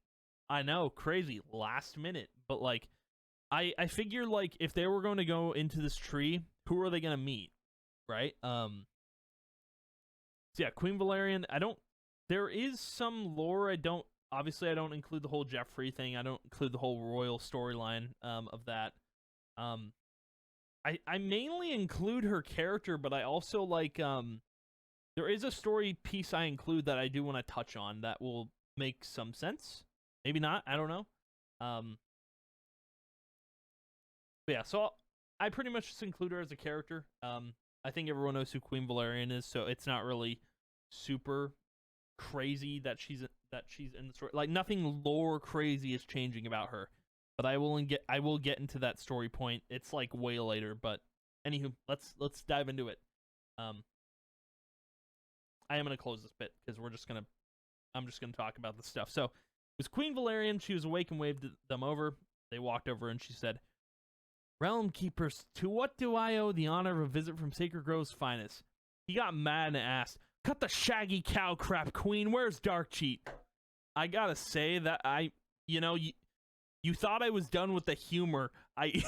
I know, crazy, last minute, but like, I figure like if they were going to go into this tree, who are they going to meet, right? So yeah, Queen Valerian. There is some lore. Obviously, I don't include the whole Jeffrey thing. I don't include the whole royal storyline of that. Um, I mainly include her character, but I also like there is a story piece I include that I do want to touch on that will make some sense. Maybe not. I don't know. But yeah, so I pretty much just include her as a character. I think everyone knows who Queen Valerian is, so it's not really super crazy that she's in the story. Like nothing lore crazy is changing about her. But I will get into that story point. It's like way later, but anywho, let's dive into it. I am gonna close this bit because I'm just gonna talk about the stuff. So it was Queen Valerian. She was awake and waved them over. They walked over and she said, "Realm Keepers, to what do I owe the honor of a visit from Sacred Grove's finest?" He got mad and asked, "Cut the shaggy cow crap, Queen. Where's Darkcheat?" I gotta say that you thought I was done with the humor. I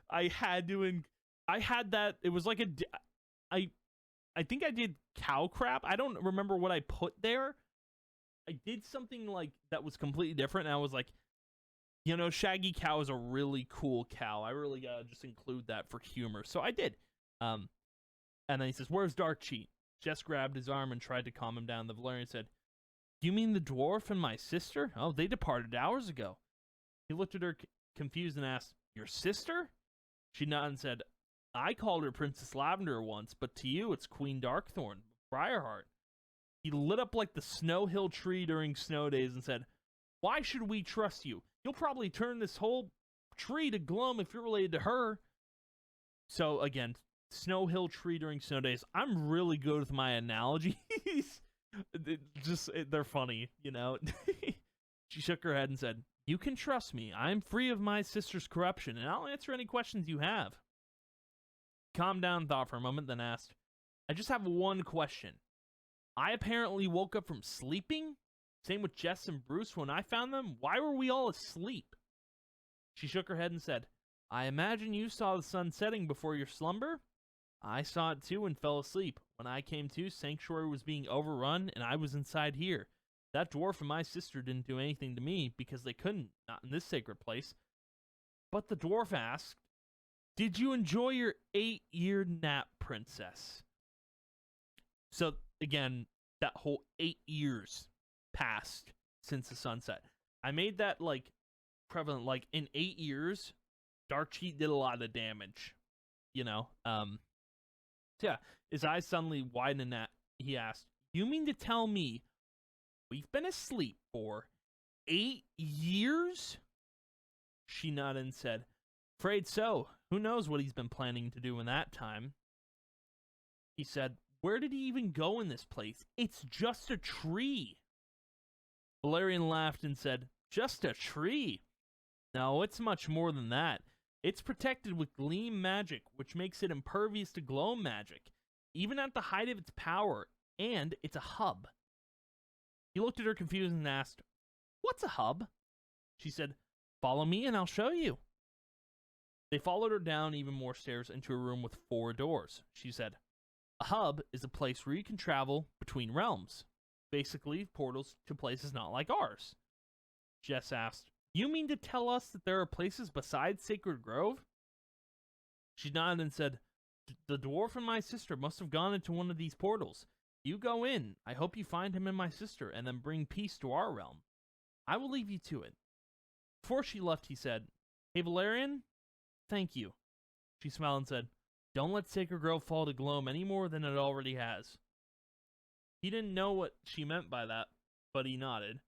I had to. I had that. It was like I think I did cow crap. I don't remember what I put there. I did something like that was completely different. And I was like, Shaggy Cow is a really cool cow. I really gotta just include that for humor. So I did. And then he says, "Where's Darkcheat?" Jess grabbed his arm and tried to calm him down. The Valerian said, "You mean the dwarf and my sister? Oh, they departed hours ago." He looked at her confused and asked, "Your sister?" She nodded and said, "I called her Princess Lavender once, but to you it's Queen Darkthorn, Briarheart." He lit up like the Snow Hill tree during snow days and said, "Why should we trust you? You'll probably turn this whole tree to glum if you're related to her." So again, Snow Hill tree during snow days. I'm really good with my analogies. They're funny, She shook her head and said, "You can trust me. I'm free of my sister's corruption, and I'll answer any questions you have." Calmed down and thought for a moment, then asked, "I just have one question. I apparently woke up from sleeping? Same with Jess and Bruce when I found them. Why were we all asleep?" She shook her head and said, "I imagine you saw the sun setting before your slumber? I saw it too and fell asleep. When I came to, Sanctuary was being overrun and I was inside here. That dwarf and my sister didn't do anything to me because they couldn't, not in this sacred place." But the dwarf asked, "Did you enjoy your 8-year nap, princess?" So again, that whole 8 years passed since the sunset. I made that like prevalent, like in 8 years, Darkcheat did a lot of damage. So yeah, his eyes suddenly widened at he asked, "You mean to tell me we've been asleep for 8 years?" She nodded and said, "Afraid so. Who knows what he's been planning to do in that time?" He said, "Where did he even go in this place? It's just a tree." Valerian laughed and said, "Just a tree? No, it's much more than that. It's protected with gleam magic, which makes it impervious to glow magic, even at the height of its power, and it's a hub." He looked at her confused and asked, "What's a hub?" She said, "Follow me and I'll show you." They followed her down even more stairs into a room with 4 doors. She said, "A hub is a place where you can travel between realms. Basically, portals to places not like ours." Jess asked, "You mean to tell us that there are places besides Sacred Grove?" She nodded and said, "The dwarf and my sister must have gone into one of these portals. You go in. I hope you find him and my sister, and then bring peace to our realm. I will leave you to it." Before she left, he said, "Hey, Valerian, thank you." She smiled and said, "Don't let Sacred Grove fall to gloom any more than it already has." He didn't know what she meant by that, but he nodded.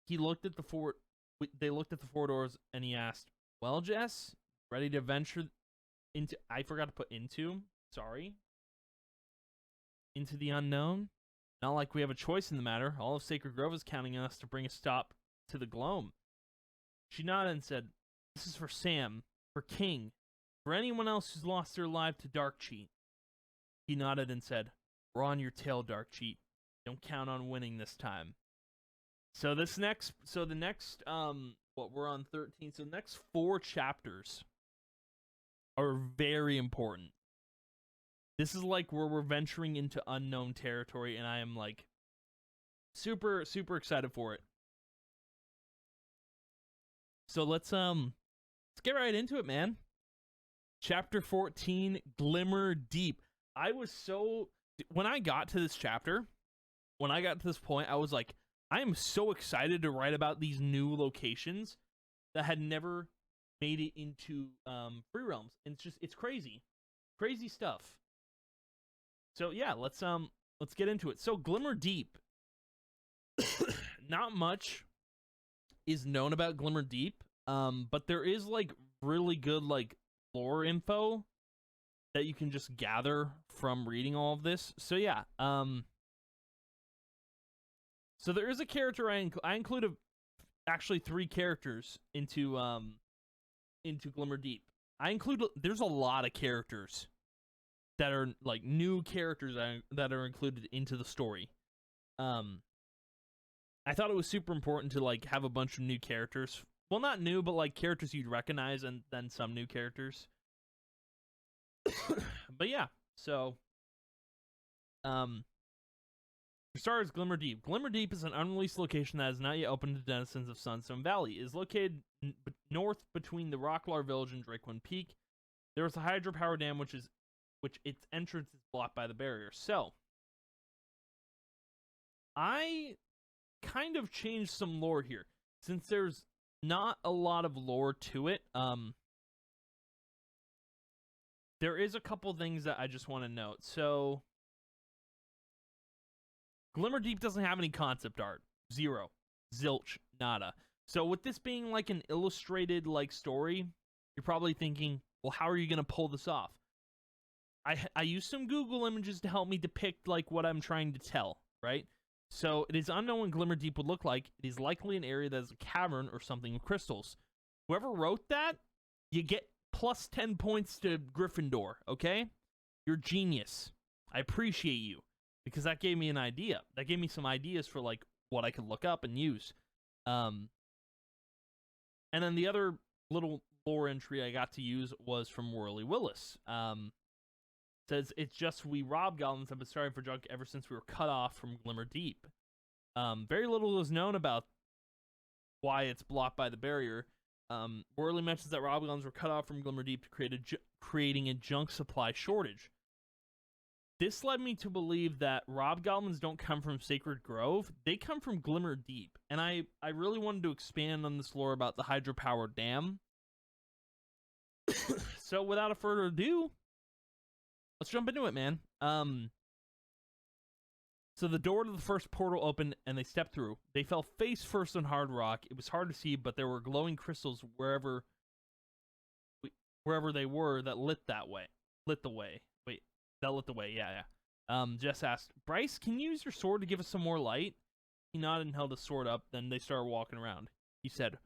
They looked at the 4 doors, and he asked, "Well, Jess, ready to venture into," I forgot to put into, sorry, "into the unknown? Not like we have a choice in the matter. All of Sacred Grove is counting on us to bring a stop to the gloam." She nodded and said, "This is for Sam, for King, for anyone else who's lost their life to Darkcheat." He nodded and said, "We're on your tail, Darkcheat. Don't count on winning this time." So the next, we're on 13. So the next 4 chapters are very important. This is like where we're venturing into unknown territory, and I am like super, super excited for it. So let's get right into it, man. Chapter 14, Glimmer Deep. When I got to this chapter, when I got to this point, I was like, I am so excited to write about these new locations that had never made it into Free Realms. And it's crazy. Crazy stuff. So yeah, let's get into it. So Glimmer Deep. Not much is known about Glimmer Deep, but there is like really good like lore info that you can just gather from reading all of this. So yeah, so there is a character I included actually 3 characters into Glimmer Deep. There's a lot of characters that are like new characters that are included into the story. I thought it was super important to like have a bunch of new characters. Well, not new, but like characters you'd recognize, and then some new characters. But yeah, so for starters, Glimmer Deep. Glimmer Deep is an unreleased location that is not yet open to denizens of Sunstone Valley. It is located north between the Rocklar Village and Drakewind Peak. There is a hydropower dam which its entrance is blocked by the barrier. So I kind of changed some lore here, since there's not a lot of lore to it. There is a couple things that I just want to note. So Glimmer Deep doesn't have any concept art. 0. Zilch. Nada. So with this being like an illustrated like story, you're probably thinking, well, how are you going to pull this off? I used some Google images to help me depict like what I'm trying to tell, right? So it is unknown what Glimmer Deep would look like. It is likely an area that is a cavern or something with crystals. Whoever wrote that, you get plus 10 points to Gryffindor, okay? You're genius. I appreciate you, because that gave me an idea. That gave me some ideas for like what I could look up and use. And then the other little lore entry I got to use was from Whirly Willis. Says it's just we Robgoblins have been starving for junk ever since we were cut off from Glimmer Deep. Very little is known about why it's blocked by the barrier. Whirly mentions that Robgoblins were cut off from Glimmer Deep to creating a junk supply shortage. This led me to believe that Robgoblins don't come from Sacred Grove. They come from Glimmer Deep. And I really wanted to expand on this lore about the hydropower dam. So without a further ado, let's jump into it, man. So the door to the first portal opened, and they stepped through. They fell face first on hard rock. It was hard to see, but there were glowing crystals wherever they were that lit the way. Wait, that lit the way. Yeah. Jess asked, Bryce, can you use your sword to give us some more light? He nodded and held his sword up. Then they started walking around. He said,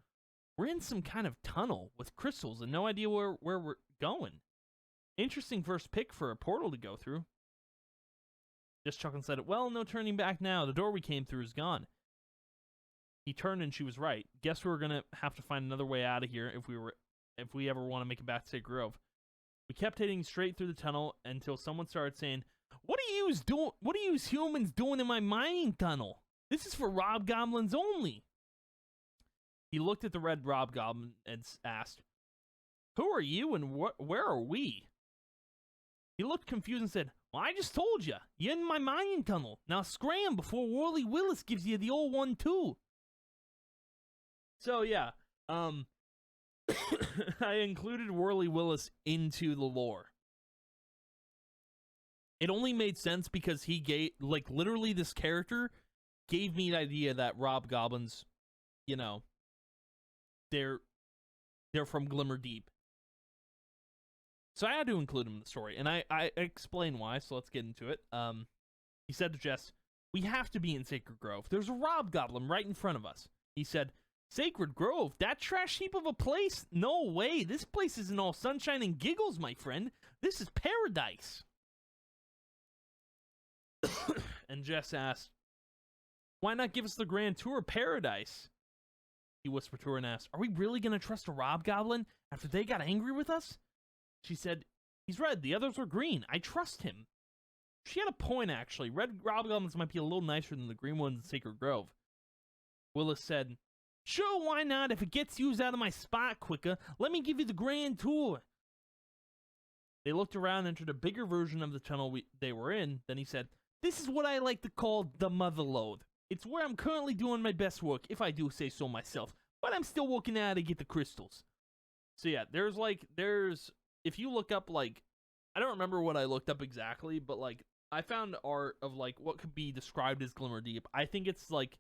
we're in some kind of tunnel with crystals and no idea where we're going. Interesting first pick for a portal to go through. Just chuckled and said, well, no turning back now. The door we came through is gone. He turned and she was right. Guess we're gonna have to find another way out of here if we ever want to make it back to Sacred Grove. We kept heading straight through the tunnel until someone started saying, What are you humans doing in my mining tunnel? This is for Robgoblins only. He looked at the red Robgoblin and asked, Who are you and where are we? He looked confused and said, Well, I just told you. You're in my mining tunnel. Now scram before Whirly Willis gives you the old one too. So yeah, I included Whirly Willis into the lore. It only made sense because he gave, like, literally this character gave me the idea that Robgoblins, you know, they're from Glimmer Deep. So I had to include him in the story, and I explain why, so let's get into it. He said to Jess, we have to be in Sacred Grove. There's a Robgoblin right in front of us. He said, Sacred Grove? That trash heap of a place? No way. This place isn't all sunshine and giggles, my friend. This is paradise. And Jess asked, why not give us the grand tour of paradise? He whispered to her and asked, are we really going to trust a Robgoblin after they got angry with us? He said, He's red. The others were green. I trust him. She had a point, actually. Red hobgoblins might be a little nicer than the green ones in Sacred Grove. Willis said, "Sure, why not? If it gets you out of my spot quicker, let me give you the grand tour." They looked around and entered a bigger version of the tunnel they were in. Then he said, "This is what I like to call the mother lode. It's where I'm currently doing my best work, if I do say so myself. But I'm still working out to get the crystals." So yeah, there's, if you look up, like, I don't remember what I looked up exactly, but, like, I found art of, like, what could be described as Glimmerdeep. I think it's, like,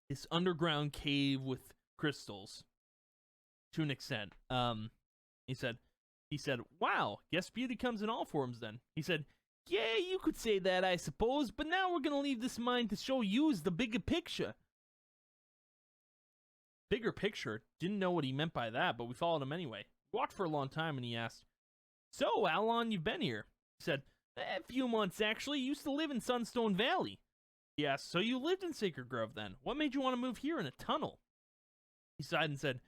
this underground cave with crystals, to an extent. He said, "Wow, guess beauty comes in all forms then." He said, "Yeah, you could say that, I suppose, but now we're gonna leave this mine to show yous the bigger picture." Bigger picture? Didn't know what he meant by that, but we followed him anyway. We walked for a long time, and he asked, "So, how long you been here?" He said, "A few months, actually. Used to live in Sunstone Valley." He asked, "So you lived in Sacred Grove then? What made you want to move here in a tunnel?" He sighed and said,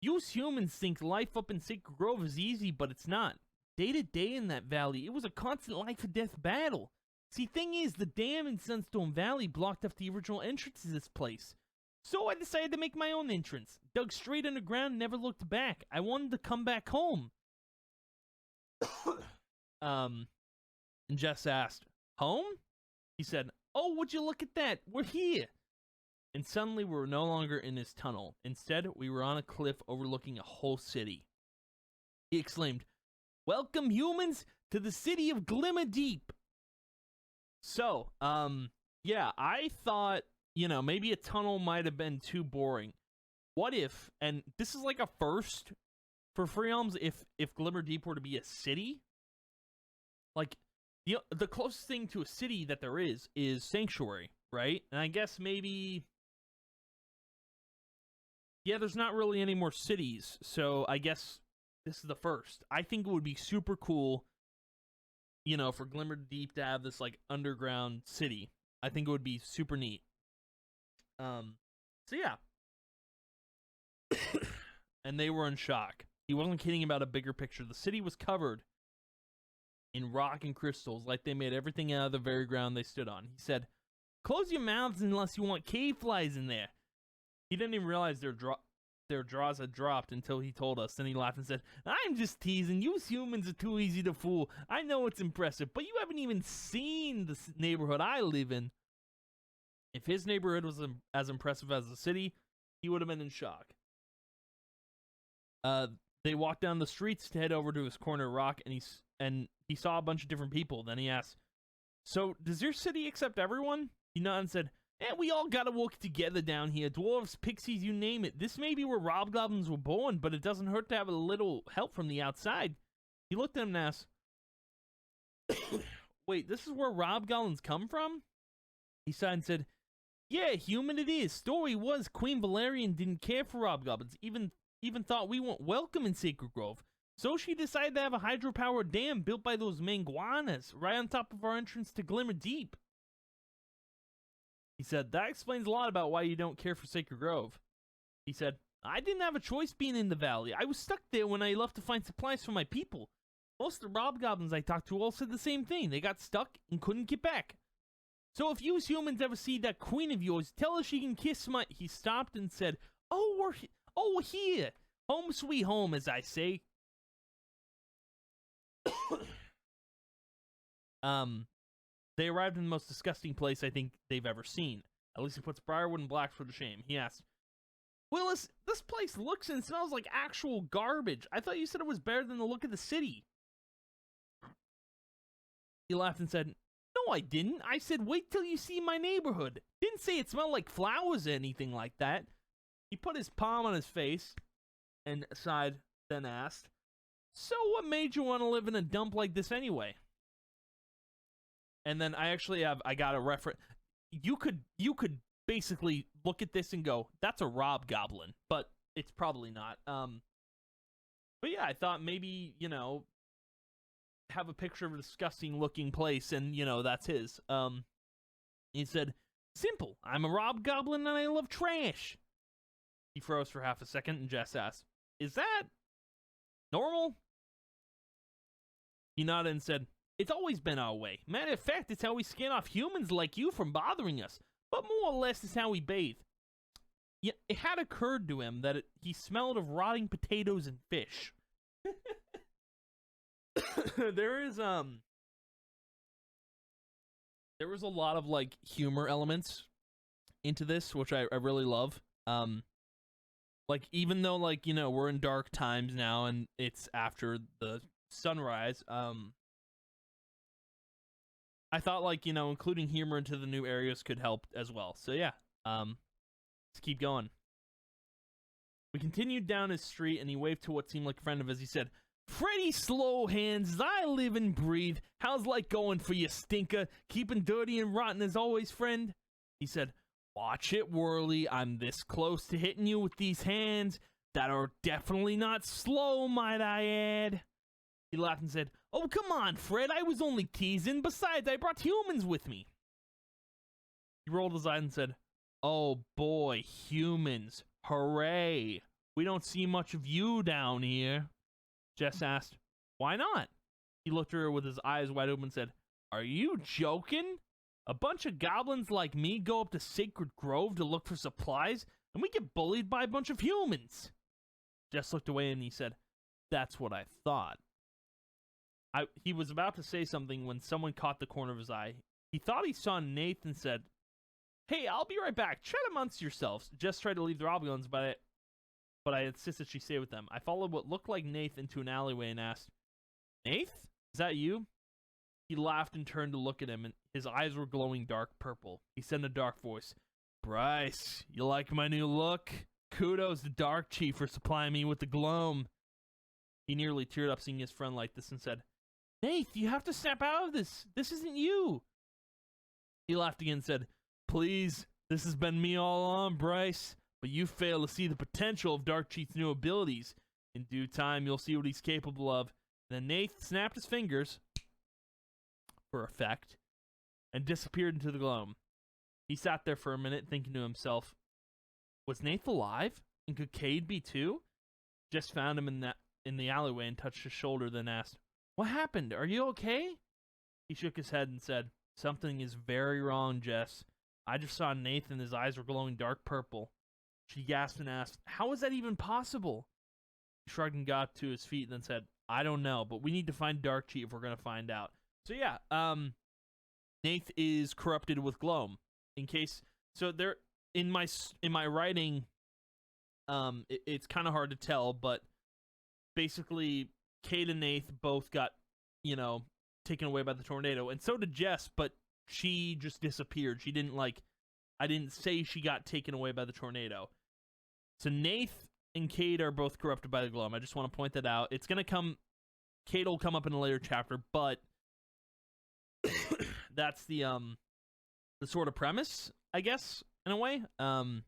"Yous humans think life up in Sacred Grove is easy, but it's not. Day to day in that valley, it was a constant life-or-death battle. See, thing is, the dam in Sunstone Valley blocked off the original entrance to this place. So I decided to make my own entrance. Dug straight underground and never looked back. I wanted to come back home." And Jess asked, "Home?" He said, "Oh, would you look at that? We're here." And suddenly we were no longer in his tunnel. Instead, we were on a cliff overlooking a whole city. He exclaimed, "Welcome, humans, to the city of Glimmerdeep." So, yeah, I thought, maybe a tunnel might have been too boring. What if, and this is like a first for Freeholmes, if Glimmerdeep were to be a city? Like, the closest thing to a city that there is Sanctuary, right? And I guess maybe, yeah, there's not really any more cities, so I guess this is the first. I think it would be super cool, for Glimmerdeep to have this, like, underground city. I think it would be super neat. So yeah. And they were in shock. He wasn't kidding about a bigger picture. The city was covered in rock and crystals, like they made everything out of the very ground they stood on. He said, "Close your mouths unless you want cave flies in there." He didn't even realize their jaws had dropped until he told us. Then he laughed and said, "I'm just teasing. You humans are too easy to fool. I know it's impressive, but you haven't even seen the neighborhood I live in." If his neighborhood was as impressive as the city, he would have been in shock. They walked down the streets to head over to his corner rock, and he saw a bunch of different people. Then he asked, "So, does your city accept everyone?" He nodded and said, "We all gotta work together down here. Dwarves, pixies, you name it. This may be where hobgoblins were born, but it doesn't hurt to have a little help from the outside." He looked at him and asked, "Wait, this is where hobgoblins come from?" He sighed and said, "Yeah, human it is. Story was Queen Valerian didn't care for hobgoblins, even thought we weren't welcome in Sacred Grove. So she decided to have a hydropowered dam built by those manguanas right on top of our entrance to Glimmerdeep." He said, "That explains a lot about why you don't care for Sacred Grove." He said, "I didn't have a choice being in the valley. I was stuck there when I left to find supplies for my people. Most of the hobgoblins I talked to all said the same thing. They got stuck and couldn't get back. So if you humans ever see that queen of yours, tell her she can kiss my..." He stopped and said, we're here. Home sweet home, as I say." They arrived in the most disgusting place I think they've ever seen. At least he puts Briarwood and Blackford to shame. He asked, "Willis, this place looks and smells like actual garbage. I thought you said it was better than the look of the city." He laughed and said, "No, I didn't. I said, wait till you see my neighborhood. Didn't say it smelled like flowers or anything like that." He put his palm on his face and sighed, then asked, "So what made you want to live in a dump like this anyway?" And then I got a reference. You could basically look at this and go, "That's a hobgoblin," but it's probably not. But yeah, I thought maybe, have a picture of a disgusting looking place and, that's his. He said, "Simple. I'm a hobgoblin and I love trash." He froze for half a second and Jess asked, "Is that normal?" He nodded and said, "It's always been our way. Matter of fact, it's how we scan off humans like you from bothering us. But more or less, it's how we bathe." Yeah, it had occurred to him that he smelled of rotting potatoes and fish. There was a lot of like humor elements into this, which I really love. Like, even though, like, you know, we're in dark times now and it's after the sunrise, I thought, like, you know, including humor into the new areas could help as well. So yeah, let's keep going. We continued down his street and he waved to what seemed like a friend of his. He said, "Freddy Slowhands, as I live and breathe, how's life going for you, stinker? Keeping dirty and rotten as always, friend?" He said, "Watch it, Whirly. I'm this close to hitting you with these hands that are definitely not slow, might I add." He laughed and said, "Oh, come on, Fred. I was only teasing. Besides, I brought humans with me." He rolled his eyes and said, "Oh boy, humans. Hooray. We don't see much of you down here." Jess asked, "Why not?" He looked at her with his eyes wide open and said, "Are you joking? A bunch of goblins like me go up to Sacred Grove to look for supplies, and we get bullied by a bunch of humans." Jess looked away and he said, "That's what I thought." He was about to say something when someone caught the corner of his eye. He thought he saw Nathan and said, "Hey, I'll be right back. Chat amongst yourselves." Jess tried to leave the goblins, but I insisted she stay with them. I followed what looked like Nath into an alleyway and asked, "Nath, is that you?" He laughed and turned to look at him, and his eyes were glowing dark purple. He said in a dark voice, "Bryce, you like my new look? Kudos to Dark Chief for supplying me with the gloam." He nearly teared up seeing his friend like this and said, "Nath, you have to snap out of this. This isn't you." He laughed again and said, "Please, this has been me all along, Bryce. But you fail to see the potential of Dark Chief's new abilities. In due time, you'll see what he's capable of." Then Nath snapped his fingers, for effect, and disappeared into the gloam. He sat there for a minute, thinking to himself, was Nath alive? And could Cade be too? Jess found him in the alleyway and touched his shoulder, then asked, "What happened? Are you okay?" He shook his head and said, "Something is very wrong, Jess. I just saw Nath and his eyes were glowing dark purple." She gasped and asked, "How is that even possible?" He shrugged and got to his feet and then said, "I don't know, but we need to find Dark Chief if we're going to find out." So yeah, Nath is corrupted with gloam. In case, so there, in my writing, it's kind of hard to tell, but basically, Cade and Nath both got, taken away by the tornado, and so did Jess, but she just disappeared. She didn't I didn't say she got taken away by the tornado. So Nath and Cade are both corrupted by the gloam. I just want to point that out. It's gonna come. Cade will come up in a later chapter, but that's the sort of premise, I guess, in a way. So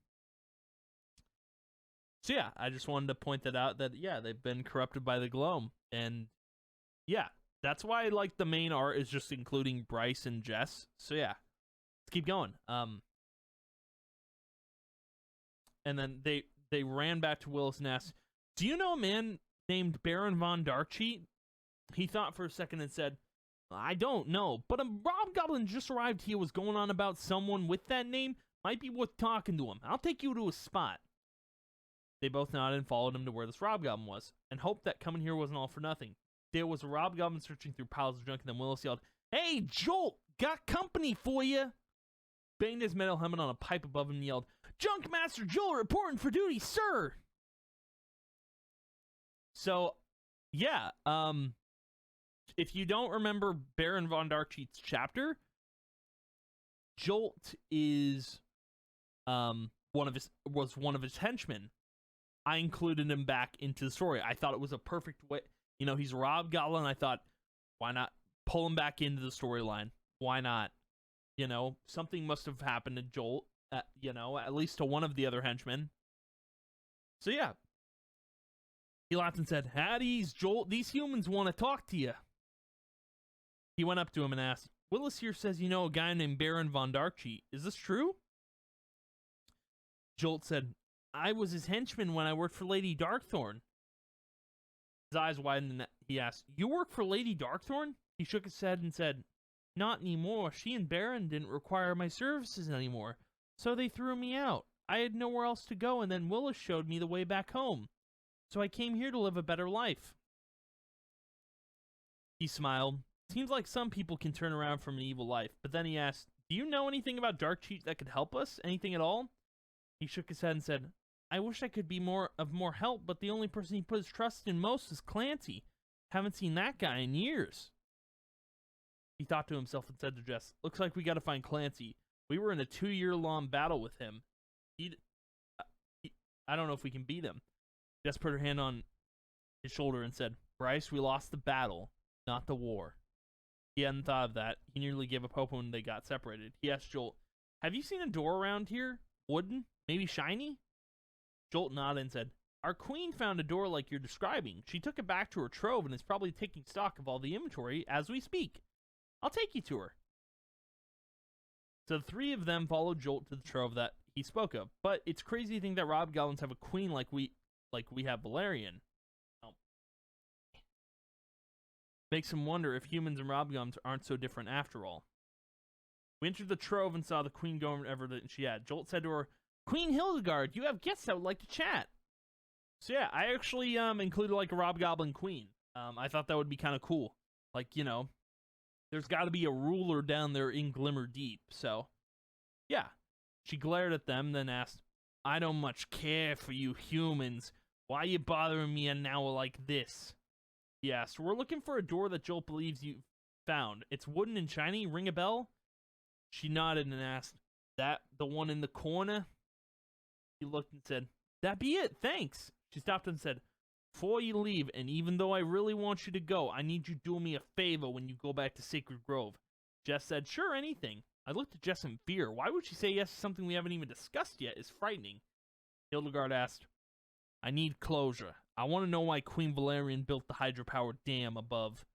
yeah, I just wanted to point that out. That yeah, they've been corrupted by the gloam, and yeah, that's why the main art is just including Bryce and Jess. So yeah, let's keep going. And then they ran back to Willis and asked, "Do you know a man named Baron von Darkcheat?" He thought for a second and said, "I don't know, but a Hobgoblin just arrived here was going on about someone with that name. Might be worth talking to him. I'll take you to a spot." They both nodded and followed him to where this Hobgoblin was, and hoped that coming here wasn't all for nothing. There was a Hobgoblin searching through piles of junk, and then Willis yelled, "Hey, Jolt, got company for you!" Banged his metal helmet on a pipe above him and yelled, "Junk Master Joel reporting for duty, sir!" So, yeah, if you don't remember Baron von Darkcheat's chapter, Jolt is one of his henchmen. I included him back into the story. I thought it was a perfect way. He's a Hobgoblin. I thought, why not pull him back into the storyline? Why not? Something must have happened to Jolt, at least to one of the other henchmen. So yeah. He laughed and said, "Howdy's, Jolt. These humans want to talk to you." He went up to him and asked, "Willis here says you know a guy named Baron von Darkcheat. Is this true?" Jolt said, "I was his henchman when I worked for Lady Darkthorn." His eyes widened and he asked, "You work for Lady Darkthorn?" He shook his head and said, "Not anymore. She and Baron didn't require my services anymore, so they threw me out. I had nowhere else to go, and then Willis showed me the way back home. So I came here to live a better life." He smiled. Seems like some people can turn around from an evil life, but then he asked, "Do you know anything about Darkcheat that could help us? Anything at all?" He shook his head and said, "I wish I could be more help, but the only person he puts trust in most is Clancy. Haven't seen that guy in years." He thought to himself and said to Jess, "Looks like we gotta find Clancy. We were in a 2-year-long battle with him. I don't know if we can beat him." Jess put her hand on his shoulder and said, "Bryce, we lost the battle, not the war." He hadn't thought of that. He nearly gave up hope when they got separated. He asked Jolt, "Have you seen a door around here? Wooden? Maybe shiny?" Jolt nodded and said, "Our queen found a door like you're describing. She took it back to her trove and is probably taking stock of all the inventory as we speak. I'll take you to her." So the three of them followed Jolt to the trove that he spoke of. But it's crazy to think that Robgoblins have a queen like we have Valerian. Makes him wonder if humans and Robgoblins aren't so different after all. We entered the trove and saw the queen going wherever that she had. Jolt said to her, "Queen Hildegard, you have guests that would like to chat." So yeah, I actually included like a Robgoblin queen. I thought that would be kind of cool. Like, you know, there's got to be a ruler down there in Glimmer Deep. So yeah, she glared at them, then asked, "I don't much care for you humans. Why are you bothering me an hour like this?" He asked, "We're looking for a door that Jolt believes you found. It's wooden and shiny. Ring a bell?" She nodded and asked, "That the one in the corner?" He looked and said, "That be it, thanks." She stopped and said, "Before you leave, and even though I really want you to go, I need you to do me a favor when you go back to Sacred Grove." Jess said, "Sure, anything." I looked at Jess in fear. Why would she say yes to something we haven't even discussed yet? Is frightening. Hildegard asked, "I need closure. I want to know why Queen Valerian built the hydropower dam above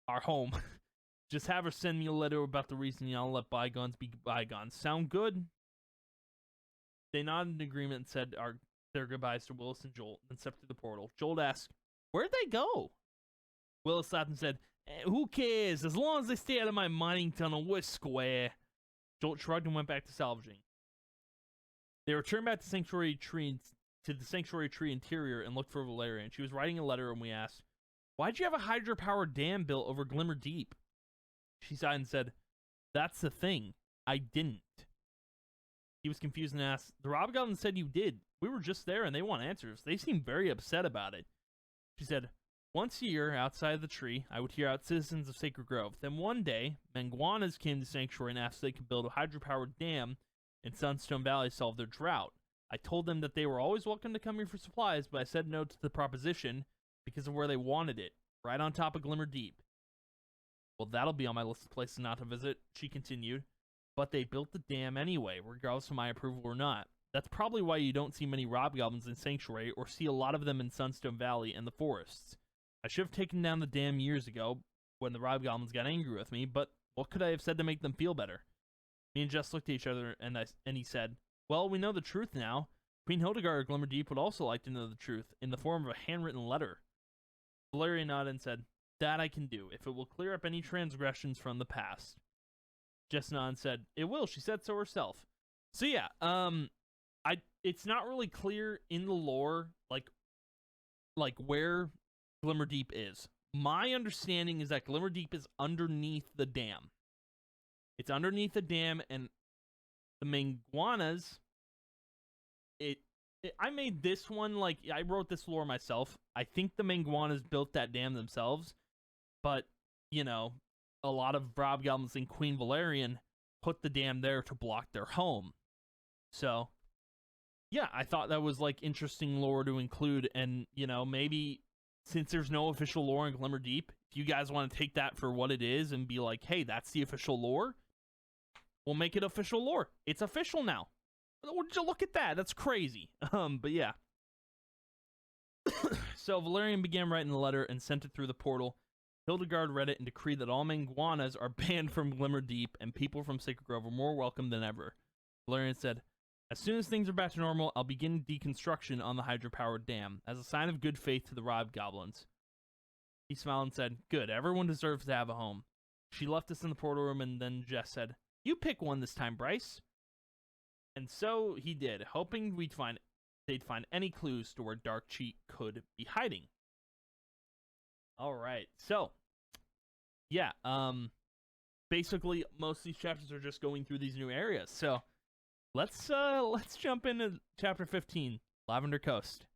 our home. Just have her send me a letter about the reason, and I'll let bygones be bygones. Sound good?" They nodded in agreement and said their goodbyes to Willis and Jolt, and stepped through the portal. Jolt asked, "Where'd they go?" Willis laughed and said, "Who cares? As long as they stay out of my mining tunnel, we're square." Jolt shrugged and went back to salvaging. They returned back to the sanctuary tree interior and looked for Valerian. She was writing a letter, and we asked, "Why'd you have a hydropower dam built over Glimmer Deep?" She sighed and said, "That's the thing. I didn't." He was confused and asked, "The Robgoblins said you did. We were just there and they want answers. They seem very upset about it." She said, "Once a year, outside of the tree, I would hear out citizens of Sacred Grove. Then one day, Manguanas came to Sanctuary and asked if they could build a hydropowered dam in Sunstone Valley to solve their drought. I told them that they were always welcome to come here for supplies, but I said no to the proposition because of where they wanted it, right on top of Glimmer Deep." "Well, that'll be on my list of places not to visit," she continued. "But they built the dam anyway, regardless of my approval or not. That's probably why you don't see many Robgoblins in Sanctuary, or see a lot of them in Sunstone Valley and the forests. I should have taken down the dam years ago, when the Robgoblins got angry with me, but what could I have said to make them feel better?" Me and Jess looked at each other, and he said, "Well, we know the truth now. Queen Hildegard of Glimmer Deep would also like to know the truth, in the form of a handwritten letter." Valerian nodded and said, "That I can do, if it will clear up any transgressions from the past." Jess nodded and said, "It will, she said so herself." So yeah, it's not really clear in the lore, like where Glimmer Deep is. My understanding is that Glimmer Deep is underneath the dam. It's underneath the dam, and the Manguanas, I made this one, like, I wrote this lore myself. I think the Manguanas built that dam themselves, but, you know, a lot of Robgoblins in Queen Valerian put the dam there to block their home. So, yeah, I thought that was, like, interesting lore to include, and, you know, maybe since there's no official lore in Glimmer Deep, if you guys want to take that for what it is and be like, hey, that's the official lore, we'll make it official lore. It's official now. Would you look at that? That's crazy. But yeah. So Valerian began writing the letter and sent it through the portal. Hildegard read it and decreed that all Manguanas are banned from Glimmer Deep, and people from Sacred Grove are more welcome than ever. Valerian said, "As soon as things are back to normal, I'll begin deconstruction on the hydropowered dam, as a sign of good faith to the Robgoblins." He smiled and said, "Good, everyone deserves to have a home." She left us in the portal room, and then Jess said, "You pick one this time, Bryce." And so he did, hoping they'd find any clues to where Dark Cheek could be hiding. All right, so yeah, basically most of these chapters are just going through these new areas. So let's jump into chapter 15, Lavender Coast.